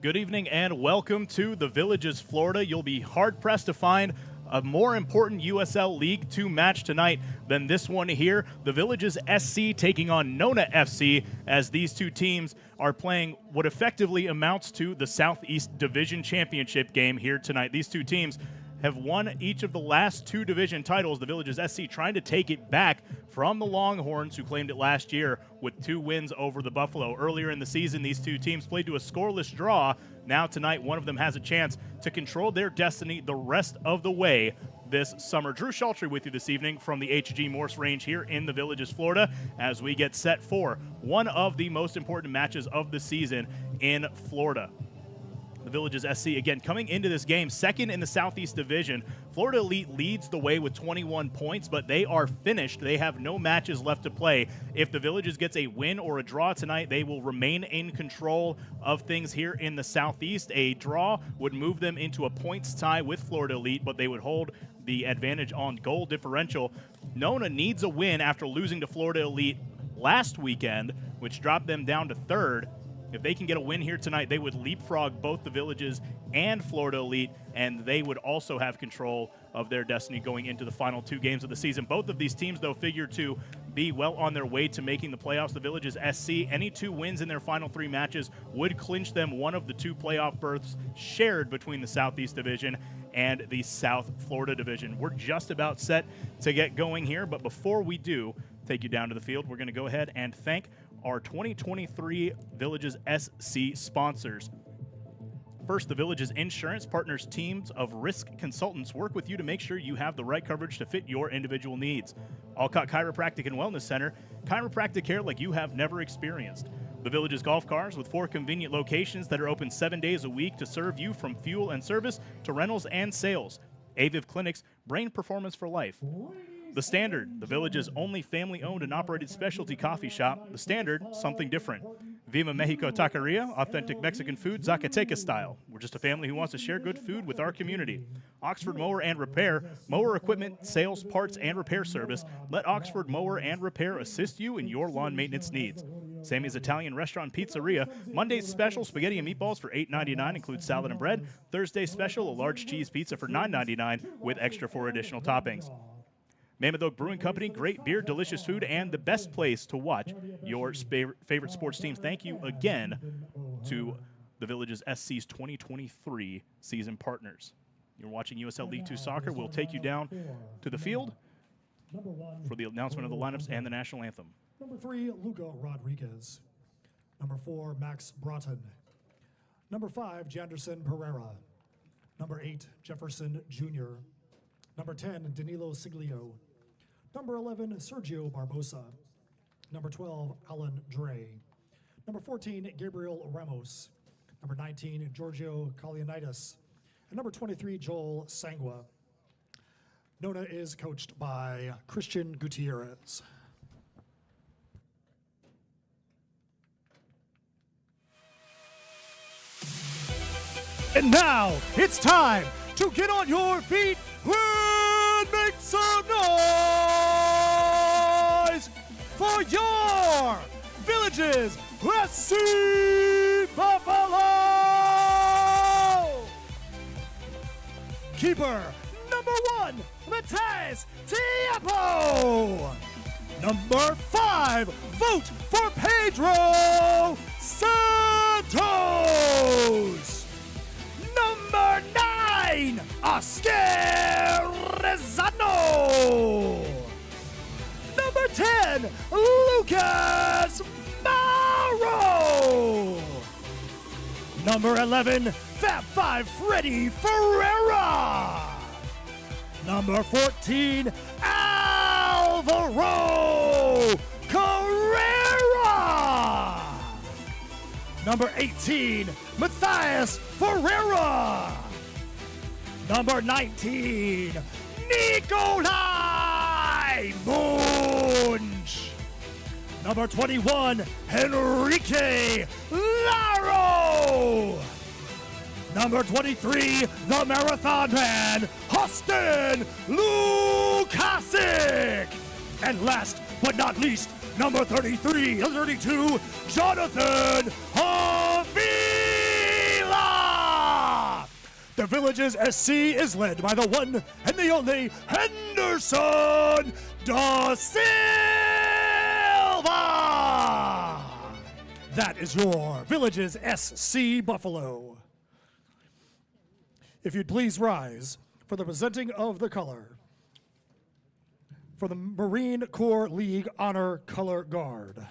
Good evening and welcome to the Villages, Florida. You'll be hard-pressed to find a more important USL League 2 match tonight than this one here. The Villages SC taking on Nona FC as these two teams are playing what effectively amounts to the Southeast Division Championship game here tonight. These two teams have won each of the last two division titles. The Villages SC trying to take it back from the Longhorns, who claimed it last year with 2 wins over the Buffalo. Earlier in the season, these two teams played to a scoreless draw. Now tonight, one of them has a chance to control their destiny the rest of the way this summer. Drew Schultry with you this evening from the H.G. Morse Range here in the Villages, Florida, as we get set for one of the most important matches of the season in Florida. The Villages SC, again, coming into this game, second in the Southeast Division. Florida Elite leads the way with 21 points, but they are finished. They have no matches left to play. If the Villages gets a win or a draw tonight, they will remain in control of things here in the Southeast. A draw would move them into a points tie with Florida Elite, but they would hold the advantage on goal differential. Nona needs a win after losing to Florida Elite last weekend, which dropped them down to third. If they can get a win here tonight, they would leapfrog both the Villages and Florida Elite, and they would also have control of their destiny going into the final 2 games of the season. Both of these teams, though, figure to be well on their way to making the playoffs. The Villages SC, any 2 wins in their final 3 matches would clinch them one of the 2 playoff berths shared between the Southeast Division and the South Florida Division. We're just about set to get going here, but before we do take you down to the field, we're going to go ahead and thank our 2023 Villages SC sponsors. First, the Villages Insurance partners teams of risk consultants work with you to make sure you have the right coverage to fit your individual needs. Alcott Chiropractic and Wellness Center, chiropractic care like you have never experienced. The Villages Golf Cars with 4 convenient locations that are open 7 days a week to serve you from fuel and service to rentals and sales. Aviv Clinics, brain performance for life. The Standard, the Village's only family-owned and operated specialty coffee shop. The Standard, something different. Vima Mexico Taqueria, authentic Mexican food, Zacatecas style. We're just a family who wants to share good food with our community. Oxford Mower and Repair, mower equipment, sales, parts, and repair service. Let Oxford Mower and Repair assist you in your lawn maintenance needs. Sammy's Italian Restaurant Pizzeria, Monday's special spaghetti and meatballs for $8.99 includes salad and bread. Thursday's special, a large cheese pizza for $9.99 with extra for additional toppings. Mammoth Oak Brewing Company, great beer, delicious food, and the best place to watch your favorite sports teams. Thank you again to the Villages SC's 2023 season partners. You're watching USL League 2 Soccer. We'll take you down to the field for the announcement of the lineups and the national anthem. Number 3, Luca Rodriguez. Number 4, Max Broughton. Number 5, Janderson Pereira. Number 8, Jefferson Jr. Number 10, Danilo Siglio. Number 11, Sergio Barbosa. Number 12, Alan Dre. Number 14, Gabriel Ramos. Number 19, Giorgio Kalianitis. And number 23, Joel Sangwa. Nona is coached by Christian Gutierrez. And now it's time to get on your feet and make some noise for your Villages SC Buffalo! Keeper number 1, Matthijs Tiapo. Number 5, vote for Pedro Santos. Number 9, Oscar Rezano. Number 10, Lucas Mauro. Number 11, Fab 5 Freddy Ferreira. Number 14, Alvaro Carrera. Number 18, Matthias Ferreira. Number 19, Nikolai Munch. Number 21, Enrique Laro. Number 23, the Marathon Man, Austin Lukasic. And last but not least, number 32, Jonathan Avila. The Villages SC is led by the one and the only Henderson da Silva. That is your Villages SC Buffalo. If you'd please rise for the presenting of the color for the Marine Corps League Honor Color Guard.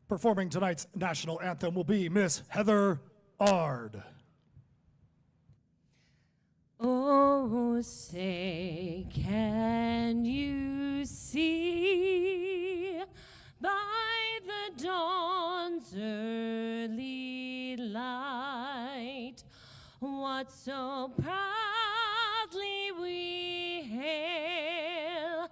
Performing tonight's national anthem will be Miss Heather Ard. Oh, say, can you see by the dawn's early light what so proudly we hail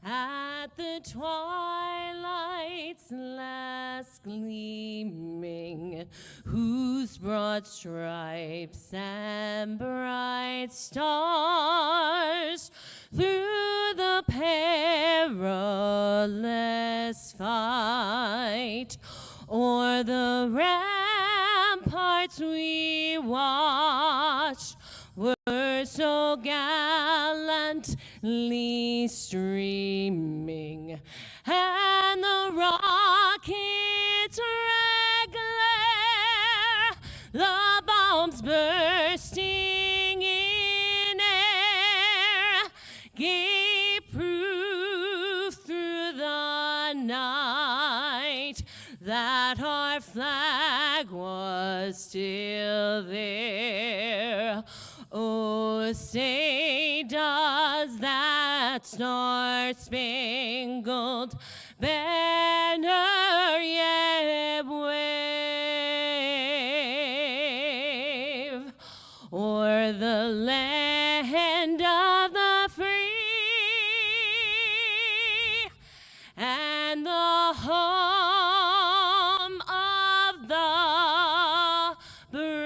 at the twilight's last gleaming, whose broad stripes and bright stars through the perilous fight o'er the ramparts we watch were so gallantly streaming, and the rockets' red glare, the bombs bursting in air, gave proof through the night that our flag was still there. Oh, say does that star-spangled banner yet wave o'er the land of the free and the home of the brave?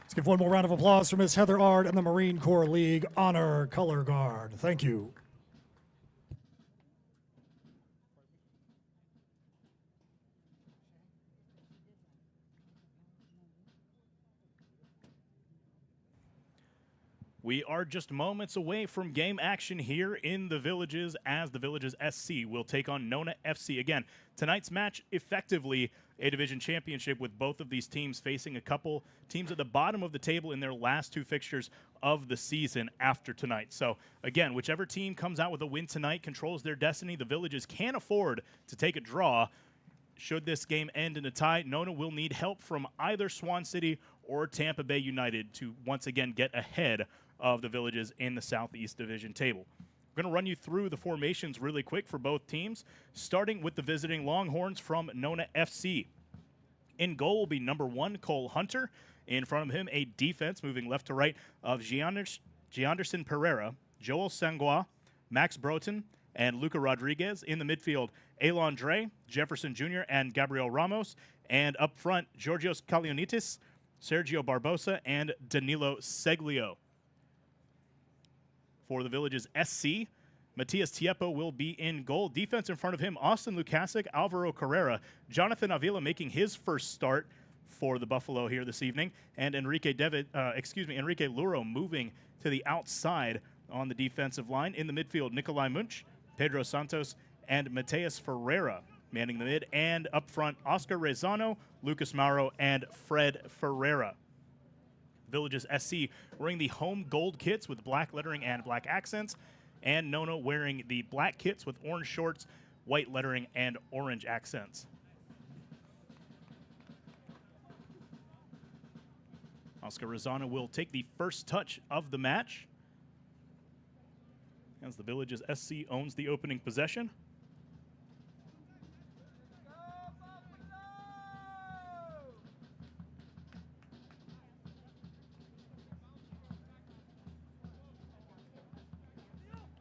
Let's give one more round of applause for Miss Heather Ard and the Marine Corps League Honor Color Guard. Thank you. We are just moments away from game action here in the Villages as the Villages SC will take on Nona FC. Again, tonight's match effectively a division championship with both of these teams facing a couple teams at the bottom of the table in their last two fixtures of the season after tonight. So again, whichever team comes out with a win tonight controls their destiny. The Villages can't afford to take a draw. Should this game end in a tie, Nona will need help from either Swan City or Tampa Bay United to once again get ahead of the Villages in the Southeast Division table. We're going to run you through the formations really quick for both teams, starting with the visiting Longhorns from Nona FC. In goal will be number 1, Cole Hunter. In front of him, a defense moving left to right of Gianderson Pereira, Joel Sangua, Max Broten, and Luca Rodriguez. In the midfield, Elon Dre, Jefferson Jr., and Gabriel Ramos. And up front, Georgios Kalionitis, Sergio Barbosa, and Danilo Seglio. For the Villages SC, Matias Tiepo will be in goal. Defense in front of him, Austin Lukasic, Alvaro Carrera, Jonathan Avila making his first start for the Buffalo here this evening, and Enrique Luro moving to the outside on the defensive line. In the midfield, Nikolai Munch, Pedro Santos, and Mateus Ferreira manning the mid, and up front, Oscar Rezano, Lucas Mauro, and Fred Ferreira. Villages SC wearing the home gold kits with black lettering and black accents, and Nona wearing the black kits with orange shorts, white lettering, and orange accents. Oscar Rezano will take the first touch of the match. as the Villages SC owns the opening possession.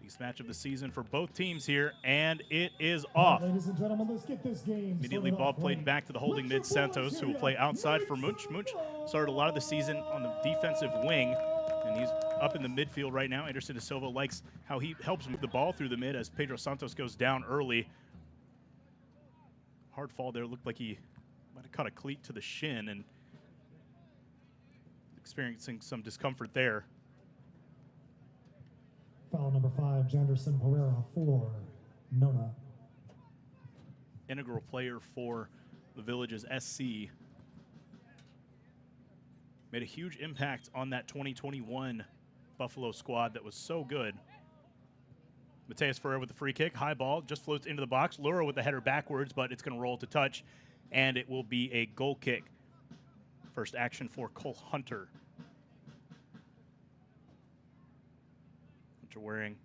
Least match of the season for both teams here, and it is off. Ladies and gentlemen, let's get this game Immediately started ball off played right. back to the holding mid Santos, who will play outside for Munch. Munch started a lot of the season on the defensive wing, and he's up in the midfield right now. Anderson de Silva likes how he helps move the ball through the mid as Pedro Santos goes down early. Hard fall there. Looked like he might have caught a cleat to the shin and experiencing some discomfort there. Foul number 5, Janderson Pereira for Nona. Integral player for the Villages SC. Made a huge impact on that 2021 Buffalo squad that was so good. Mateus Ferreira with the free kick. High ball, just floats into the box. Luro with the header backwards, but it's going to roll to touch, and it will be a goal kick. First action for Cole Hunter. Hunter wearing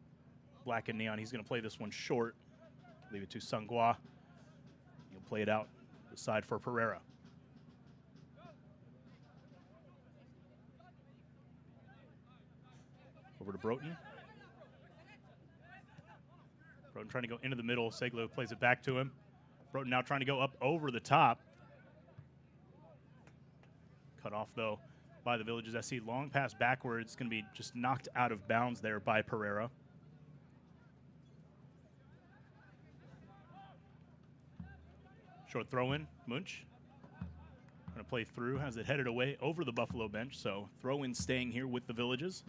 black and neon. He's going to play this one short. Leave it to Sangua. He'll play it out the side for Pereira. Over to Broughton. Broughton trying to go into the middle. Seglo plays it back to him. Broughton now trying to go up over the top. Cut off, though, by the Villages SC. Long pass backwards. Going to be just knocked out of bounds there by Pereira. Short throw in. Munch. Going to play through. Has it headed away over the Buffalo bench. So throw in staying here with the Villages.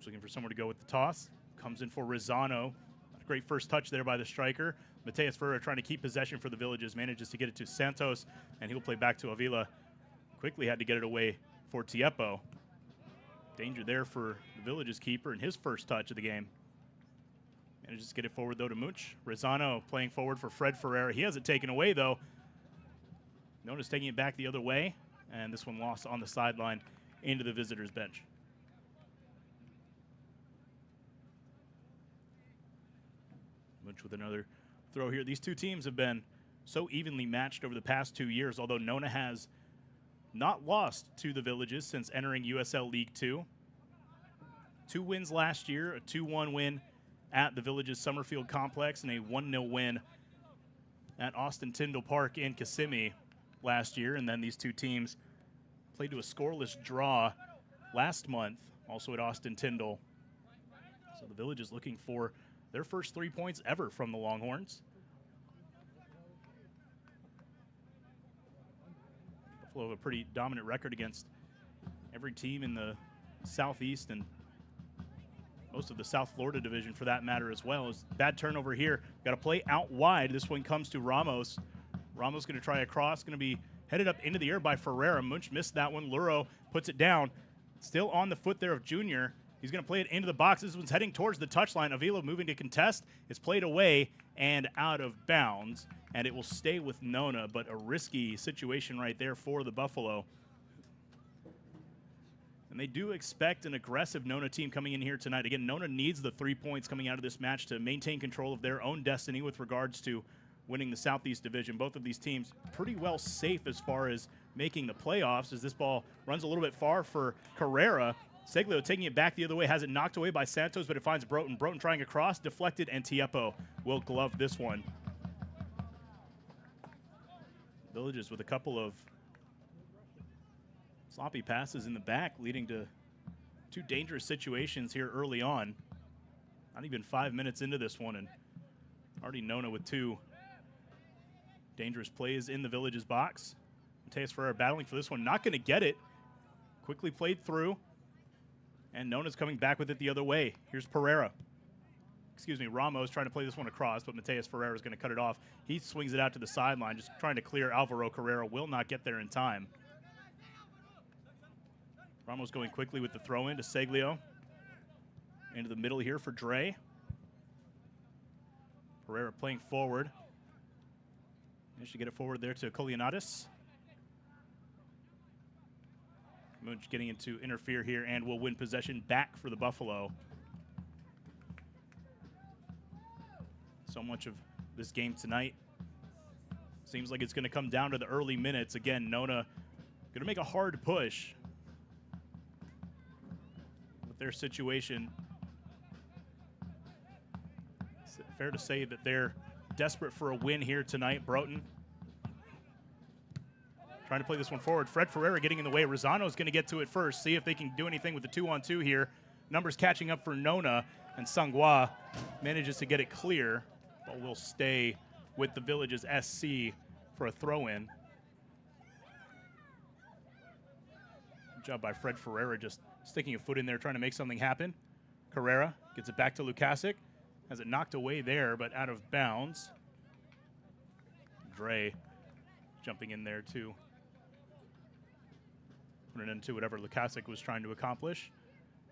Looking for somewhere to go with the toss. Comes in for Rizano. Great first touch there by the striker. Mateus Ferreira trying to keep possession for the Villages. Manages to get it to Santos, and he'll play back to Avila. Quickly had to get it away for Tiepo. Danger there for the Villages keeper in his first touch of the game. Manages to get it forward, though, to Munch. Rizano playing forward for Fred Ferreira. He has it taken away, though. Notice taking it back the other way, and this one lost on the sideline into the visitors' bench. Munch with another throw here. These two teams have been so evenly matched over the past 2 years, although Nona has not lost to the Villages since entering USL League 2. 2 wins last year, a 2-1 win at the Villages Summerfield Complex, and a 1-0 win at Austin Tyndall Park in Kissimmee last year. And then these two teams played to a scoreless draw last month, also at Austin Tyndall. So the Villages looking for their first 3 points ever from the Longhorns. Buffalo have a pretty dominant record against every team in the Southeast and most of the South Florida division for that matter as well. As bad turnover here. Got to play out wide. This one comes to Ramos. Ramos going to try a cross. Going to be headed up into the air by Ferreira. Munch missed that one. Luro puts it down. Still on the foot there of Junior. He's going to play it into the box. This one's heading towards the touchline. Avila moving to contest. It's played away and out of bounds, and it will stay with Nona, but a risky situation right there for the Buffalo. And they do expect an aggressive Nona team coming in here tonight. Again, Nona needs the 3 points coming out of this match to maintain control of their own destiny with regards to winning the Southeast Division. Both of these teams pretty well safe as far as making the playoffs, as this ball runs a little bit far for Carrera. Seglio taking it back the other way, has it knocked away by Santos, but it finds Broughton. Broughton trying across, deflected, and Tiepo will glove this one. Villages with a couple of sloppy passes in the back, leading to 2 dangerous situations here early on. Not even 5 minutes into this one, and already Nona with 2 dangerous plays in the Villages box. Mateus Ferreira battling for this one, not going to get it. Quickly played through. And Nona's coming back with it the other way. Here's Pereira. Excuse me, Ramos trying to play this one across, but Mateus Ferreira is going to cut it off. He swings it out to the sideline, just trying to clear Alvaro Carrera. Will not get there in time. Ramos going quickly with the throw in to Seglio. Into the middle here for Dre. Pereira playing forward. Managed to get it forward there to Kolianatis. Munch getting into interfere here and will win possession back for the Buffalo. So much of this game tonight seems like it's going to come down to the early minutes. Again, Nona going to make a hard push with their situation. It's fair to say that they're desperate for a win here tonight. Broughton trying to play this one forward. Fred Ferreira getting in the way. Rosano is going to get to it first, see if they can do anything with the 2-on-2 here. Numbers catching up for Nona, and Sangwa manages to get it clear, but will stay with the Villages SC for a throw-in. Good job by Fred Ferreira, just sticking a foot in there, trying to make something happen. Carrera gets it back to Lukasic. Has it knocked away there, but out of bounds. Dre jumping in there too. Put it into whatever Lukasic was trying to accomplish.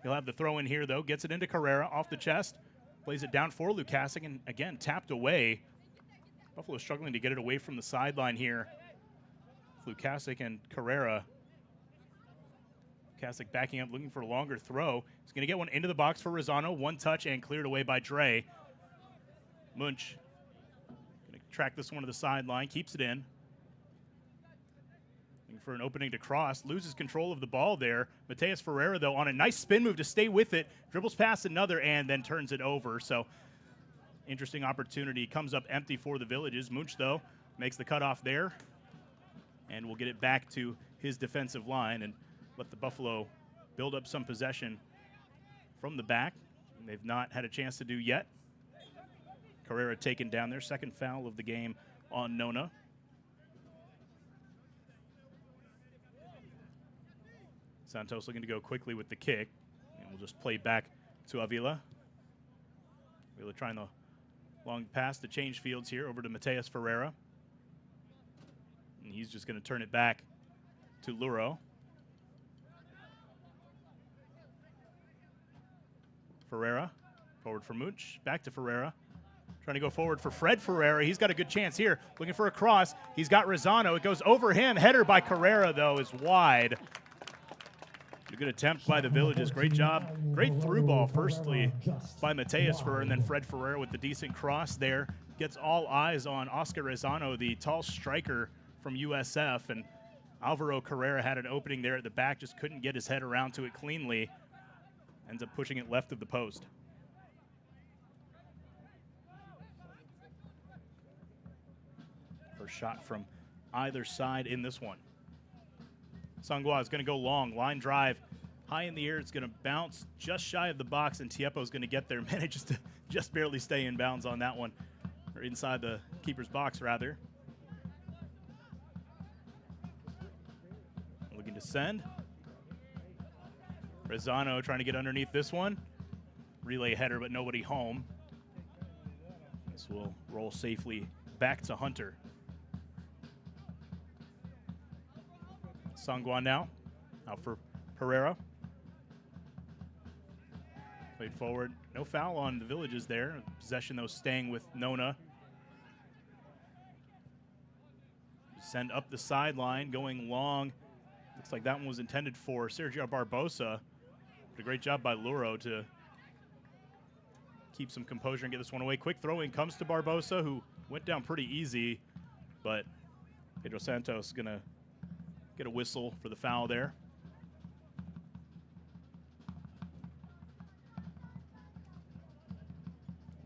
He'll have the throw in here, though. Gets it into Carrera off the chest. Plays it down for Lukasic, and again, tapped away. Buffalo struggling to get it away from the sideline here. Lukasic and Carrera. Lukasic backing up, looking for a longer throw. He's going to get one into the box for Rosano. One touch and cleared away by Dre. Munch going to track this one to the sideline, keeps it in. Looking for an opening to cross. Loses control of the ball there. Mateus Ferreira, though, on a nice spin move to stay with it. Dribbles past another and then turns it over. So interesting opportunity. Comes up empty for the Villages. Munch, though, makes the cutoff there. And will get it back to his defensive line and let the Buffalo build up some possession from the back. And they've not had a chance to do yet. Carrera taken down there. Second foul of the game on Nona. Santos looking to go quickly with the kick. And we'll just play back to Avila. Avila trying the long pass to change fields here over to Mateus Ferreira. And he's just going to turn it back to Luro. Ferreira, forward for Munch, back to Ferreira. Trying to go forward for Fred Ferreira. He's got a good chance here. Looking for a cross. He's got Rosano. It goes over him. Header by Carrera, though, is wide. A good attempt by the Villages. Great job. Great through ball, firstly, by Mateus Ferreira, and then Fred Ferreira with the decent cross there. Gets all eyes on Oscar Rosano, the tall striker from USF, and Alvaro Carrera had an opening there at the back, just couldn't get his head around to it cleanly. Ends up pushing it left of the post. First shot from either side in this one. Sangwa is going to go long, line drive, high in the air. It's going to bounce just shy of the box, and Tiepo is going to get there. Manages to just barely stay in bounds on that one, or inside the keeper's box, rather. Looking to send. Rosano trying to get underneath this one. Relay header, but nobody home. This will roll safely back to Hunter. Sangwa now, out for Pereira. Played forward, no foul on the Villages there. Possession, though, staying with Nona. Send up the sideline, going long. Looks like that one was intended for Sergio Barbosa. But a great job by Luro to keep some composure and get this one away. Quick throw-in comes to Barbosa, who went down pretty easy, but Pedro Santos is going to get a whistle for the foul there.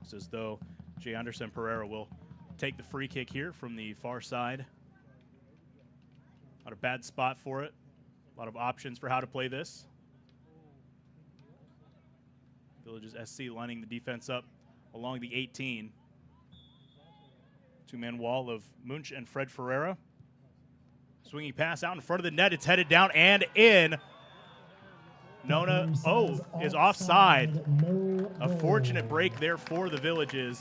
It's as though Jay Anderson Pereira will take the free kick here from the far side. Not a bad spot for it. A lot of options for how to play this. Villages SC lining the defense up along the 18. Two-man wall of Munch and Fred Ferreira. Swinging pass out in front of the net. It's headed down and in. Nona, is offside. A fortunate break there for the Villages,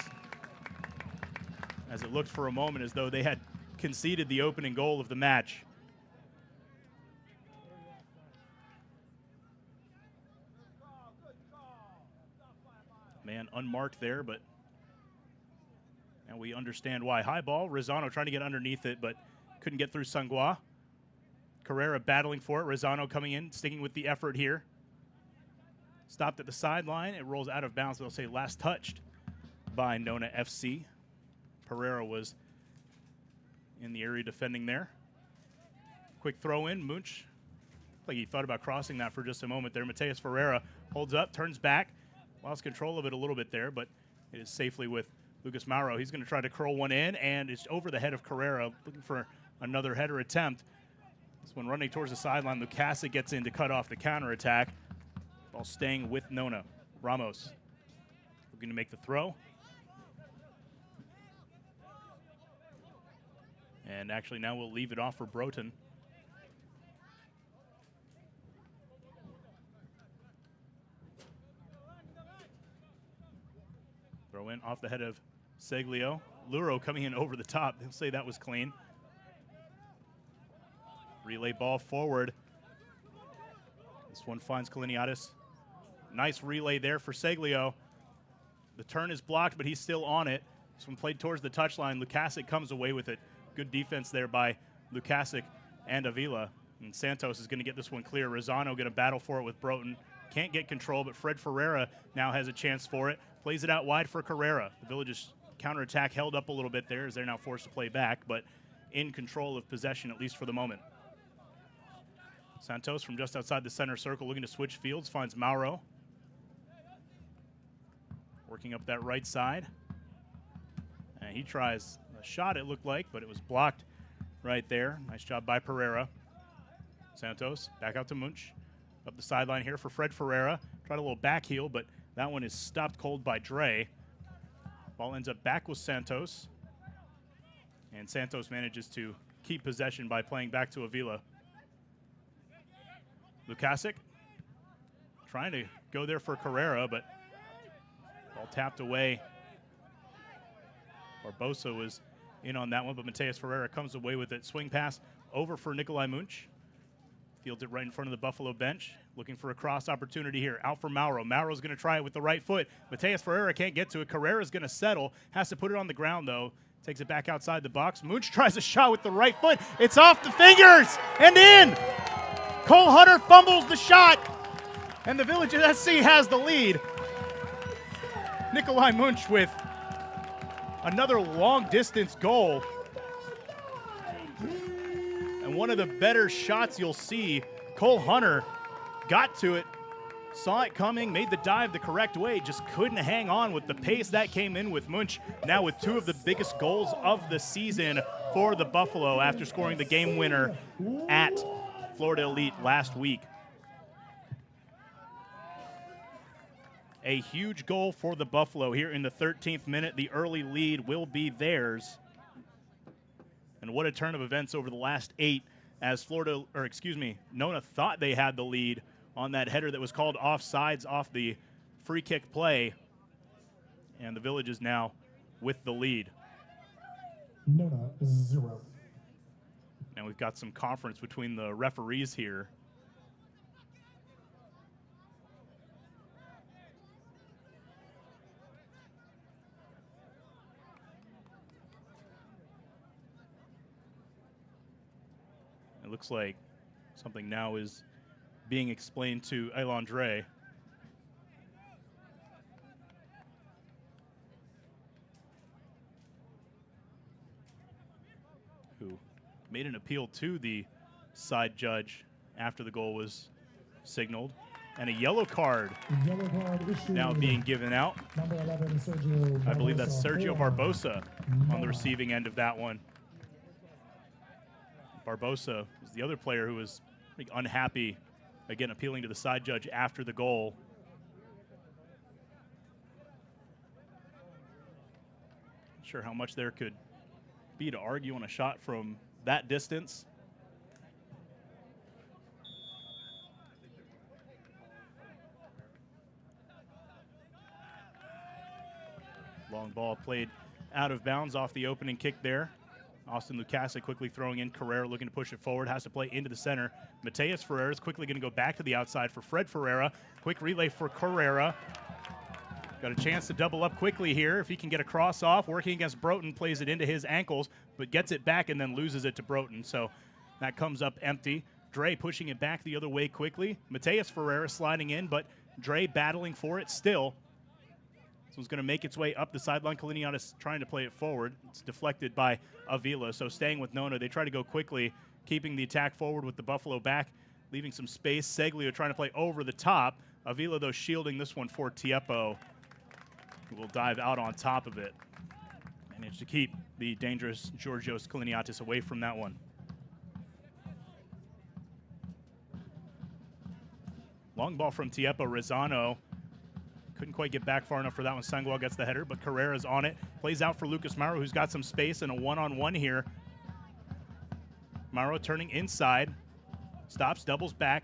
as it looked for a moment as though they had conceded the opening goal of the match. Man unmarked there, but now we understand why. High ball, Rosano trying to get underneath it, but couldn't get through Sangwa. Carrera battling for it. Rosano coming in, sticking with the effort here. Stopped at the sideline. It rolls out of bounds. They'll say last touched by Nona FC. Pereira was in the area defending there. Quick throw in. Munch, like he thought about crossing that for just a moment there. Mateus Ferreira holds up, turns back, lost control of it a little bit there, but it is safely with Lucas Mauro. He's going to try to curl one in, and it's over the head of Carrera, looking for another header attempt. This one running towards the sideline. Lukasic gets in to cut off the counterattack. Ball staying with Nona. Ramos looking to make the throw. And actually now we'll leave it off for Broughton. Throw in off the head of Seglio. Luro coming in over the top. They'll say that was clean. Relay ball forward. This one finds Kaliniadis. Nice relay there for Seglio. The turn is blocked, but he's still on it. This one played towards the touchline. Lukasic comes away with it. Good defense there by Lukasic and Avila. And Santos is going to get this one clear. Rosano going to battle for it with Broughton. Can't get control, but Fred Ferreira now has a chance for it. Plays it out wide for Carrera. The Village's counterattack held up a little bit there as they're now forced to play back, but in control of possession, at least for the moment. Santos from just outside the center circle looking to switch fields, finds Mauro. Working up that right side. And he tries a shot, it looked like, but it was blocked right there. Nice job by Pereira. Santos back out to Munch. Up the sideline here for Fred Ferreira. Tried a little back heel, but that one is stopped cold by Dre. Ball ends up back with Santos. And Santos manages to keep possession by playing back to Avila. Lukasic trying to go there for Carrera, but ball tapped away. Barbosa was in on that one, but Mateus Ferreira comes away with it. Swing pass over for Nikolai Munch. Fields it right in front of the Buffalo bench. Looking for a cross opportunity here. Out for Mauro. Mauro's going to try it with the right foot. Mateus Ferreira can't get to it. Carrera's going to settle. Has to put it on the ground, though. Takes it back outside the box. Munch tries a shot with the right foot. It's off the fingers and in. Cole Hunter fumbles the shot, and the Village SC has the lead. Nikolai Munch with another long-distance goal. And one of the better shots you'll see. Cole Hunter got to it, saw it coming, made the dive the correct way, just couldn't hang on with the pace that came in with Munch, now with two of the biggest goals of the season for the Buffalo after scoring the game winner at Florida Elite last week. A huge goal for the Buffalo here in the 13th minute. The early lead will be theirs. And what a turn of events over the last 8 as Nona thought they had the lead on that header that was called offsides off the free kick play. And the Village is now with the lead. Nona 0. And we've got some conference between the referees here. It looks like something now is being explained to Elan Dre. Who made an appeal to the side judge after the goal was signaled. And a yellow card now being given out. Number 11, Sergio I believe that's Barbosa Sergio for Barbosa on the Nona. receiving end of that one. Barbosa was the other player who was, I think, unhappy, again, appealing to the side judge after the goal. Not sure how much there could be to argue on a shot from that distance. Long ball played out of bounds off the opening kick there. Austin Lukasic quickly throwing in. Carrera looking to push it forward. Has to play into the center. Mateus Ferreira is quickly going to go back to the outside for Fred Ferreira. Quick relay for Carrera. Got a chance to double up quickly here. If he can get a cross off, working against Broughton, plays it into his ankles, but gets it back and then loses it to Broughton. So that comes up empty. Dre pushing it back the other way quickly. Mateus Ferreira sliding in, but Dre battling for it still. This one's going to make its way up the sideline. Kaliniatis trying to play it forward. It's deflected by Avila, so staying with Nona. They try to go quickly, keeping the attack forward with the Buffalo back, leaving some space. Seglio trying to play over the top. Avila, though, shielding this one for Tiepo, who will dive out on top of it. Managed to keep the dangerous Georgios Kaliniatis away from that one. Long ball from Tiepo. Rezano couldn't quite get back far enough for that one. Sangwa gets the header, but Carrera's on it. Plays out for Lucas Mauro, who's got some space and a one-on-one here. Mauro turning inside. Stops, doubles back.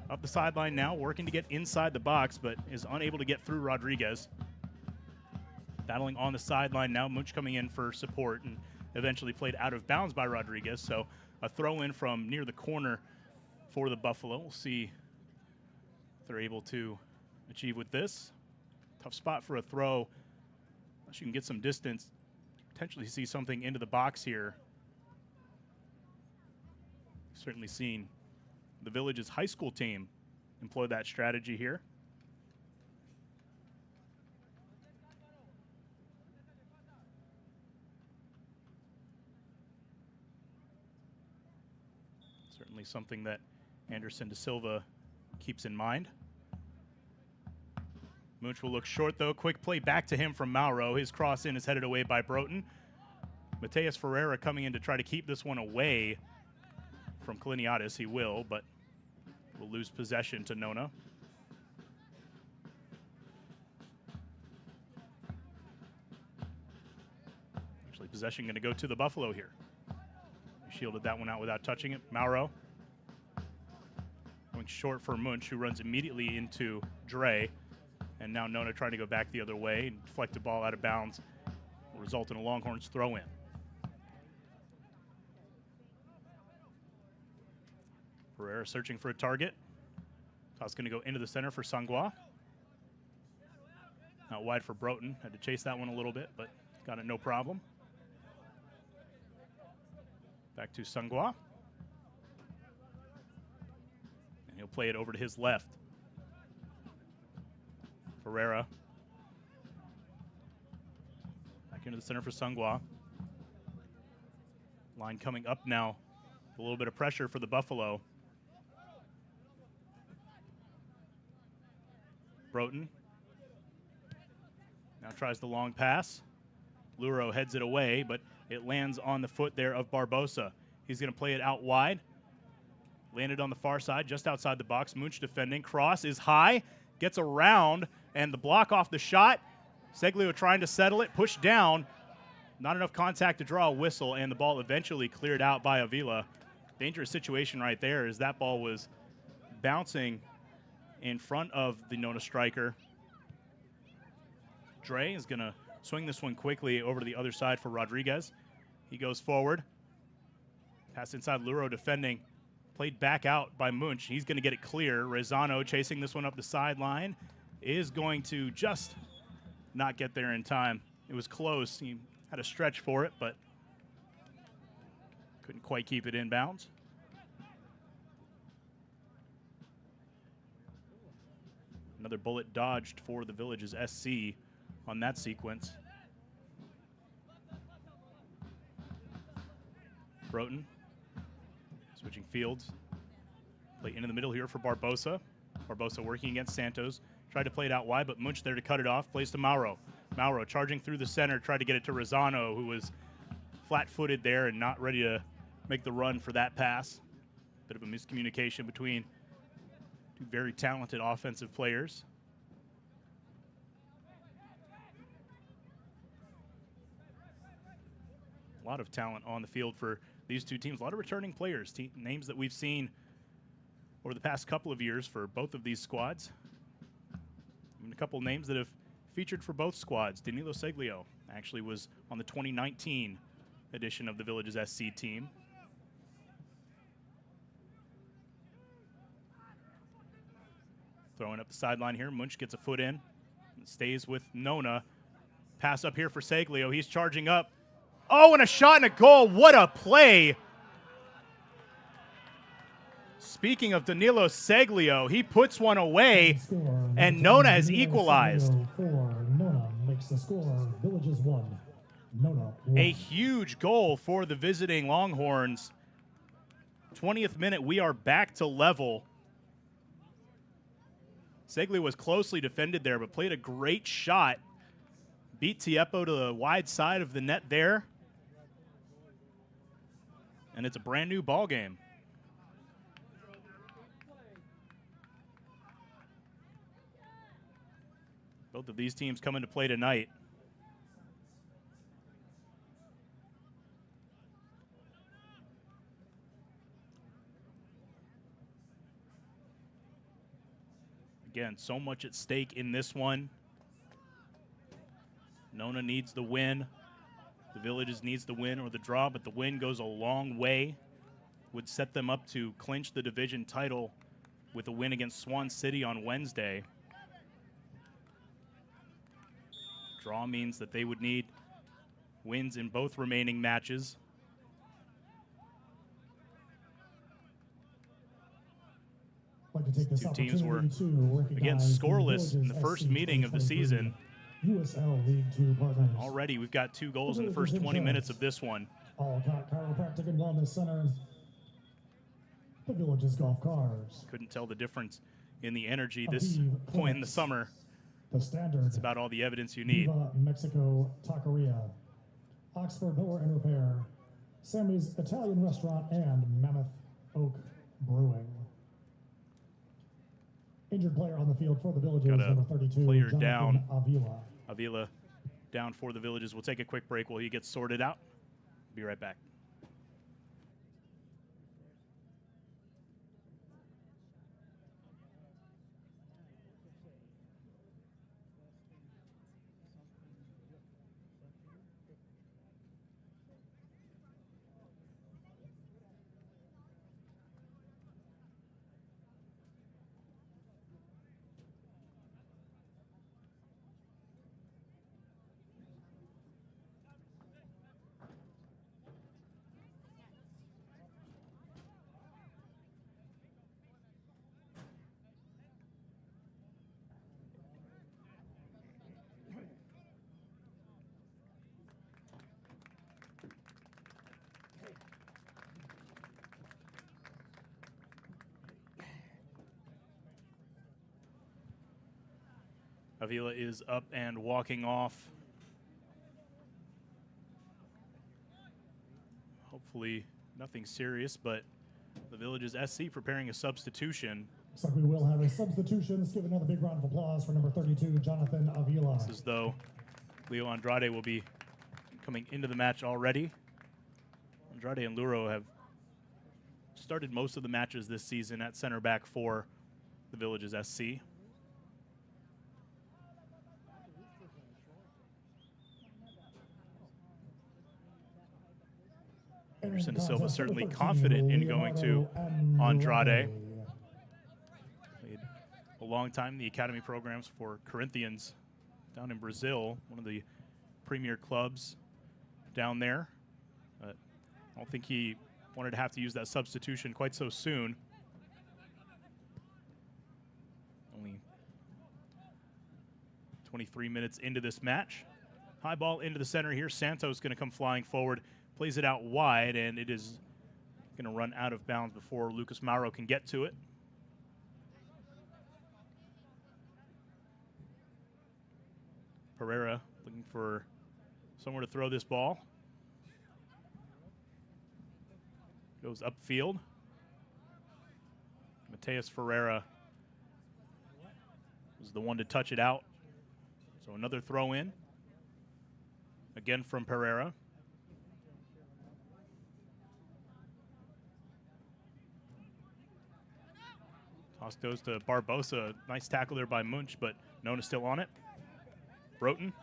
Up the sideline now, working to get inside the box, but is unable to get through Rodriguez. Battling on the sideline now. Munch coming in for support and eventually played out of bounds by Rodriguez. So a throw in from near the corner for the Buffalo. We'll see if they're able to achieve with this. Tough spot for a throw. Unless you can get some distance, potentially see something into the box here. Certainly seen the Village's high school team employ that strategy here. Certainly something that Anderson de Silva keeps in mind. Munch will look short, though. Quick play back to him from Mauro. His cross in is headed away by Broughton. Mateus Ferreira coming in to try to keep this one away from Kaliniatis. He will, but will lose possession to Nona. Actually, possession going to go to the Buffalo here. He shielded that one out without touching it. Mauro going short for Munch, who runs immediately into Dre. And now Nona trying to go back the other way and deflect the ball out of bounds. Will result in a Longhorns throw in. Ferreira searching for a target. Toss going to go into the center for Sangwa. Out wide for Broughton. Had to chase that one a little bit, but got it no problem. Back to Sangwa. And he'll play it over to his left. Ferreira. Back into the center for Sangwa. Line coming up now. A little bit of pressure for the Buffalo. Broughton now tries the long pass. Luro heads it away, but it lands on the foot there of Barbosa. He's going to play it out wide. Landed on the far side, just outside the box. Munch defending. Cross is high. Gets around, and the block off the shot. Seglio trying to settle it. Pushed down. Not enough contact to draw a whistle, and the ball eventually cleared out by Avila. Dangerous situation right there as that ball was bouncing in front of the Nona striker. Dre is going to swing this one quickly over to the other side for Rodriguez. He goes forward. Pass inside, Luro defending. Played back out by Munch. He's going to get it clear. Rezano chasing this one up the sideline is going to just not get there in time. It was close. He had a stretch for it, but couldn't quite keep it in bounds. Another bullet dodged for the Village's SC on that sequence. Broughton switching fields. Play into the middle here for Barbosa. Barbosa working against Santos. Tried to play it out wide, but Munch there to cut it off. Plays to Mauro. Mauro charging through the center, tried to get it to Rezano, who was flat-footed there and not ready to make the run for that pass. Bit of a miscommunication between two very talented offensive players. A lot of talent on the field for these two teams. A lot of returning players, names that we've seen over the past couple of years for both of these squads. And a couple names that have featured for both squads. Danilo Seglio actually was on the 2019 edition of the Village's SC team. Throwing up the sideline here. Munch gets a foot in. And stays with Nona. Pass up here for Seglio. He's charging up. Oh, and a shot and a goal. What a play. Speaking of Danilo Seglio, he puts one away, Score, and Danilo Nona has Seglio equalized. 4. Nona makes the score. Villages 1. Nona 1. A huge goal for the visiting Longhorns. 20th minute, we are back to level. Seglio was closely defended there, but played a great shot. Beat Tiepo to the wide side of the net there. And it's a brand new ball game. Both of these teams come into play tonight. Again, so much at stake in this one. Nona needs the win. The Villages needs the win or the draw, but the win goes a long way. Would set them up to clinch the division title with a win against Swan City on Wednesday. Draw means that they would need wins in both remaining matches. Like to take this Two teams were, opportunity to again, recognize the scoreless in the Villages first SC meeting of the season. USL League 2 partners. Already, we've got 2 goals in the first 20 minutes of this one. Alcott Chiropractic and Wellness Center. The Villages Golf Cars. Couldn't tell the difference in the energy this Aviv point in the Clinics. summer. The Standard. It's about all the evidence you need. Viva Mexico Taqueria. Oxford Miller and Repair. Sammy's Italian Restaurant and Mammoth Oak Brewing. Injured player on the field for the Villages, Got a number 32, player Jonathan down. Avila. Avila down for the Villages. We'll take a quick break while he gets sorted out. Be right back. Avila is up and walking off. Hopefully nothing serious, but the Villages SC preparing a substitution. Looks like we will have a substitution. Let's give another big round of applause for number 32, Jonathan Avila. It's as though Leo Andrade will be coming into the match already. Andrade and Luro have started most of the matches this season at center back for the Villages SC. Anderson Silva certainly confident in going to Andrade. Played a long time in the academy programs for Corinthians down in Brazil, one of the premier clubs down there. But I don't think he wanted to have to use that substitution quite so soon. Only 23 minutes into this match. High ball into the center here. Santos going to come flying forward. Plays it out wide, and it is going to run out of bounds before Lucas Mauro can get to it. Pereira looking for somewhere to throw this ball. Goes upfield. Mateus Ferreira was the one to touch it out. So another throw in. Again from Pereira. Toss goes to Barbosa. Nice tackle there by Munch, but Nona's still on it. Broughton.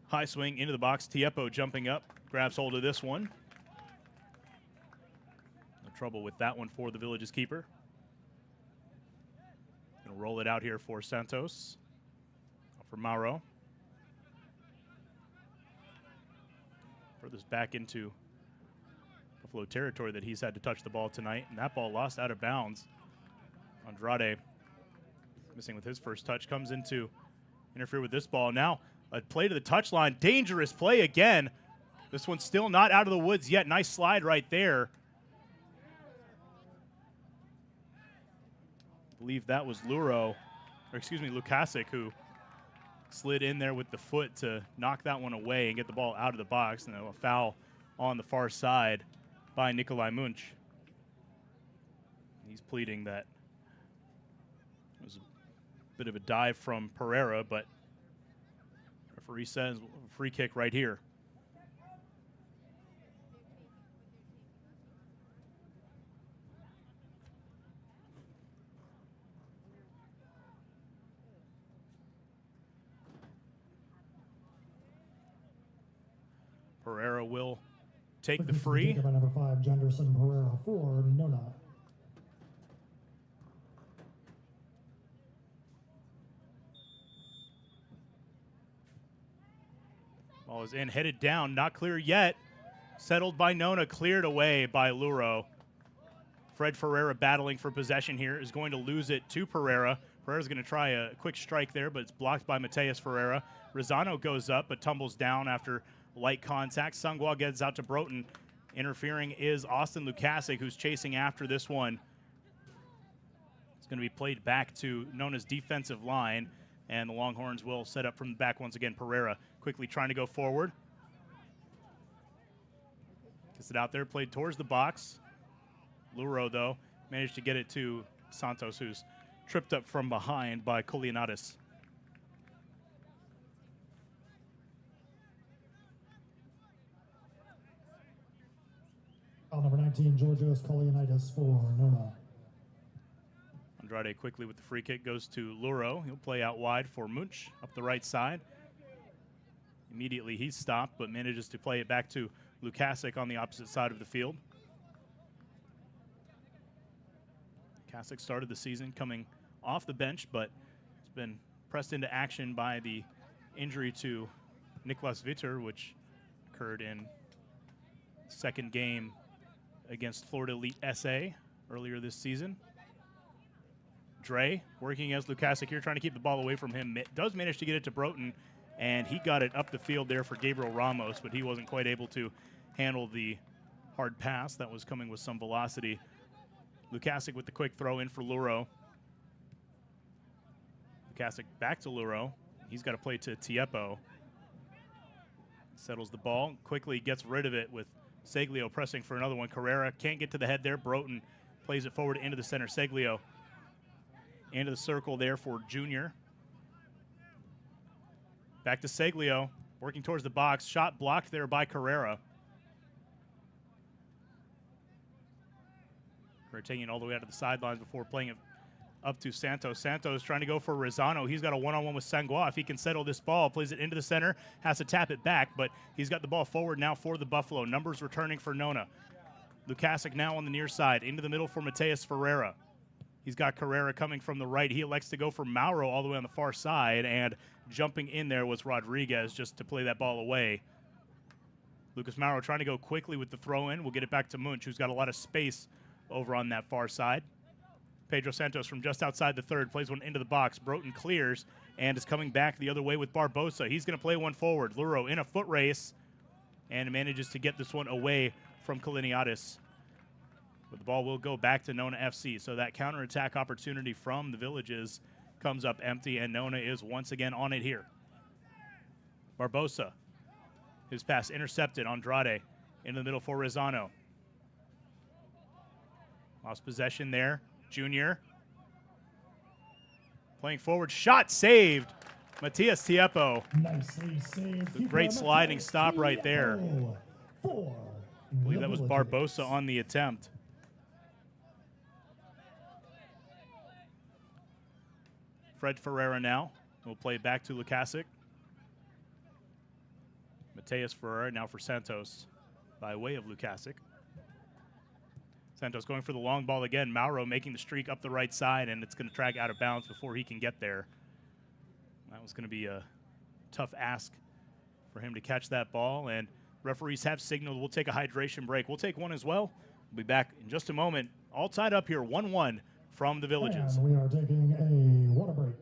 High swing into the box. Tiepo jumping up. Grabs hold of this one. No trouble with that one for the Villages keeper. Gonna roll it out here for Santos. For Mauro. Furthest back into the Buffalo territory that he's had to touch the ball tonight, and that ball lost out of bounds. Andrade, missing with his first touch, comes in to interfere with this ball. Now a play to the touchline, dangerous play again. This one's still not out of the woods yet. Nice slide right there. I believe that was Lukasic who slid in there with the foot to knock that one away and get the ball out of the box. And a foul on the far side by Nikolai Munch. He's pleading that it was a bit of a dive from Pereira, but referee says free kick right here. Pereira will take the free. By number 5, Janderson Pereira for Nona. Ball is in, headed down, not clear yet. Settled by Nona, cleared away by Luro. Fred Ferreira battling for possession here, is going to lose it to Pereira. Pereira's going to try a quick strike there, but it's blocked by Mateus Ferreira. Rosano goes up, but tumbles down after light contact. Sungwa gets out to Broughton. Interfering is Austin Lukasic, who's chasing after this one. It's going to be played back to Nona's defensive line, and the Longhorns will set up from the back once again. Pereira quickly trying to go forward. Gets it out there, played towards the box. Luro, though, managed to get it to Santos, who's tripped up from behind by Kolianatis. Number 19, Georgios Kolianitis for Nona. Andrade quickly with the free kick goes to Luro. He'll play out wide for Munch up the right side. Immediately he's stopped, but manages to play it back to Lukasic on the opposite side of the field. Lukasic started the season coming off the bench, but it's been pressed into action by the injury to Niklas Vitter, which occurred in second game against Florida Elite SA earlier this season. Dre working as Lukasic here, trying to keep the ball away from him. Does manage to get it to Broughton, and he got it up the field there for Gabriel Ramos, but he wasn't quite able to handle the hard pass that was coming with some velocity. Lukasic with the quick throw in for Luro. Lukasic back to Luro. He's got to play to Tiepo. Settles the ball, quickly gets rid of it with Seglio pressing for another one. Carrera can't get to the head there. Broughton plays it forward into the center. Seglio into the circle there for Junior. Back to Seglio, working towards the box. Shot blocked there by Carrera. Carrera taking it all the way out to the sidelines before playing it up to Santos. Santos trying to go for Rosano. He's got a one-on-one with Sangwa. If he can settle this ball, plays it into the center, has to tap it back, but he's got the ball forward now for the Buffalo. Numbers returning for Nona. Lukasic now on the near side, into the middle for Mateus Ferreira. He's got Carrera coming from the right. He elects to go for Mauro all the way on the far side, and jumping in there was Rodriguez just to play that ball away. Lucas Mauro trying to go quickly with the throw-in. We'll get it back to Munch, who's got a lot of space over on that far side. Pedro Santos from just outside the third plays one into the box. Broughton clears and is coming back the other way with Barbosa. He's going to play one forward. Luro in a foot race and manages to get this one away from Kaliniadis. But the ball will go back to Nona FC. So that counterattack opportunity from the Villages comes up empty, and Nona is once again on it here. Barbosa. His pass intercepted. Andrade into the middle for Rosano. Lost possession there. Junior playing forward, shot saved. Matias Tiepo. Nicely saved. The great sliding stop right there. I believe that was Barbosa on the attempt. Fred Ferreira now will play back to Lukasic. Mateus Ferreira now for Santos by way of Lukasic. Santos going for the long ball again. Mauro making the streak up the right side, and it's going to track out of bounds before he can get there. That was going to be a tough ask for him to catch that ball, and Referees have signaled we'll take a hydration break. We'll take one as well. We'll be back in just a moment. All tied up here, 1-1 from the Villages. And we are taking a water break.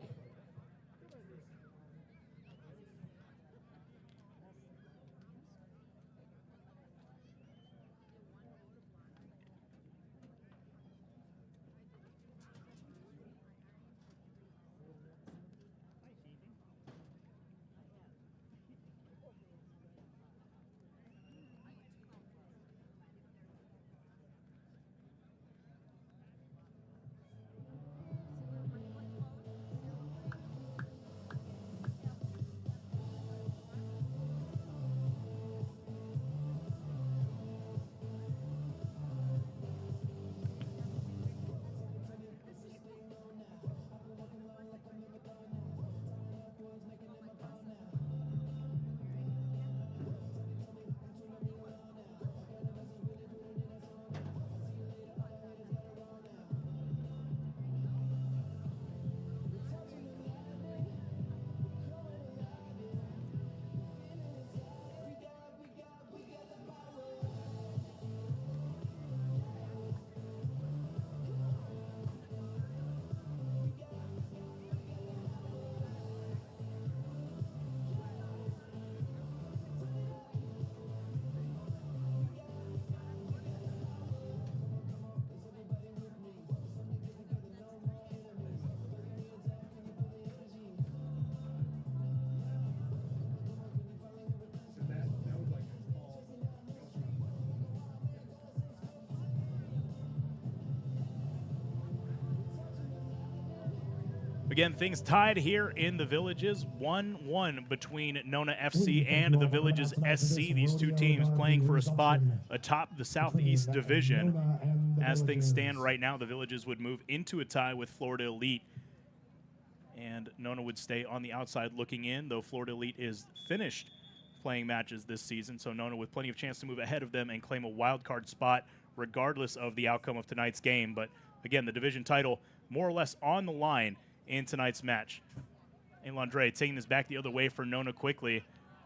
Again, things tied here in the Villages, 1-1 between Nona FC and the Villages SC. These two teams playing for a spot atop the Southeast Division. As things stand right now, the Villages would move into a tie with Florida Elite, and Nona would stay on the outside looking in, though Florida Elite is finished playing matches this season, so Nona with plenty of chance to move ahead of them and claim a wild card spot regardless of the outcome of tonight's game. But again, the division title more or less on the line in tonight's match. And Landre taking this back the other way for Nona quickly.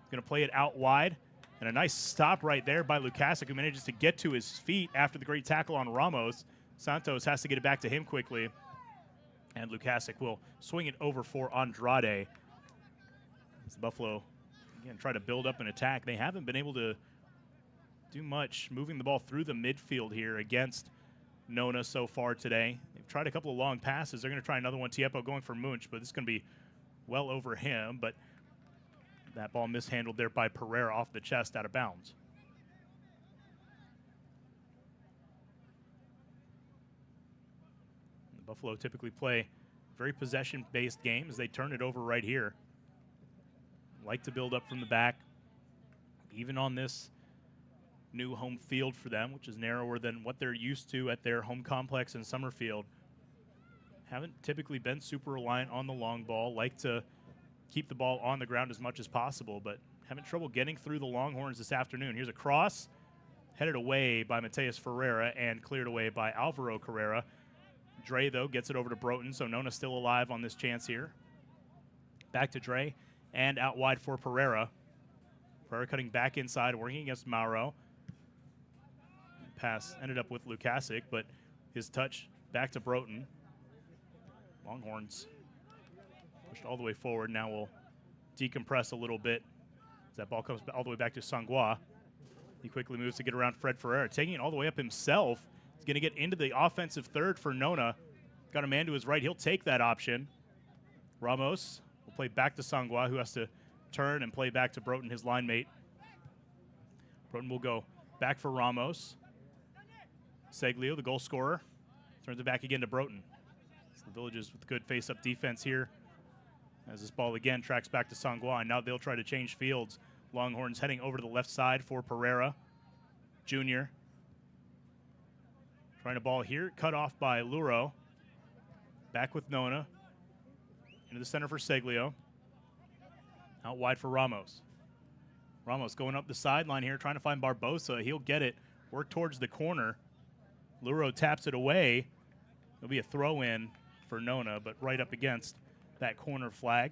Going to play it out wide. And a nice stop right there by Lukasic, who manages to get to his feet after the great tackle on Ramos. Santos has to get it back to him quickly. And Lukasic will swing it over for Andrade. As the Buffalo, again, try to build up an attack. They haven't been able to do much moving the ball through the midfield here against Nona so far today. They've tried a couple of long passes. They're going to try another one. Tiepo going for Munch, but this is going to be well over him. But that ball mishandled there by Pereira off the chest out of bounds. The Buffalo typically play very possession-based games. They turn it over right here. Like to build up from the back, even on this new home field for them, which is narrower than what they're used to at their home complex in Summerfield. Haven't typically been super reliant on the long ball, like to keep the ball on the ground as much as possible, but having trouble getting through the Longhorns this afternoon. Here's a cross, headed away by Mateus Ferreira and cleared away by Alvaro Carrera. Dre, though, gets it over to Broughton, so Nona's still alive on this chance here. Back to Dre, and out wide for Pereira. Pereira cutting back inside, working against Mauro. Pass ended up with Lukasic, but his touch back to Broughton. Longhorns pushed all the way forward. Now we'll decompress a little bit as that ball comes all the way back to Sangwa. He quickly moves to get around Fred Ferreira, taking it all the way up himself. He's going to get into the offensive third for Nona. Got a man to his right. He'll take that option. Ramos will play back to Sangwa, who has to turn and play back to Broughton, his line mate. Broughton will go back for Ramos. Seglio, the goal scorer, turns it back again to Broughton. So the Villages with good face-up defense here. As this ball again tracks back to Sangwa, and now they'll try to change fields. Longhorns heading over to the left side for Pereira. Junior. Trying to ball here, cut off by Luro. Back with Nona. Into the center for Seglio. Out wide for Ramos. Ramos going up the sideline here, trying to find Barbosa. He'll get it, work towards the corner. Luro taps it away. It'll be a throw-in for Nona, but right up against that corner flag.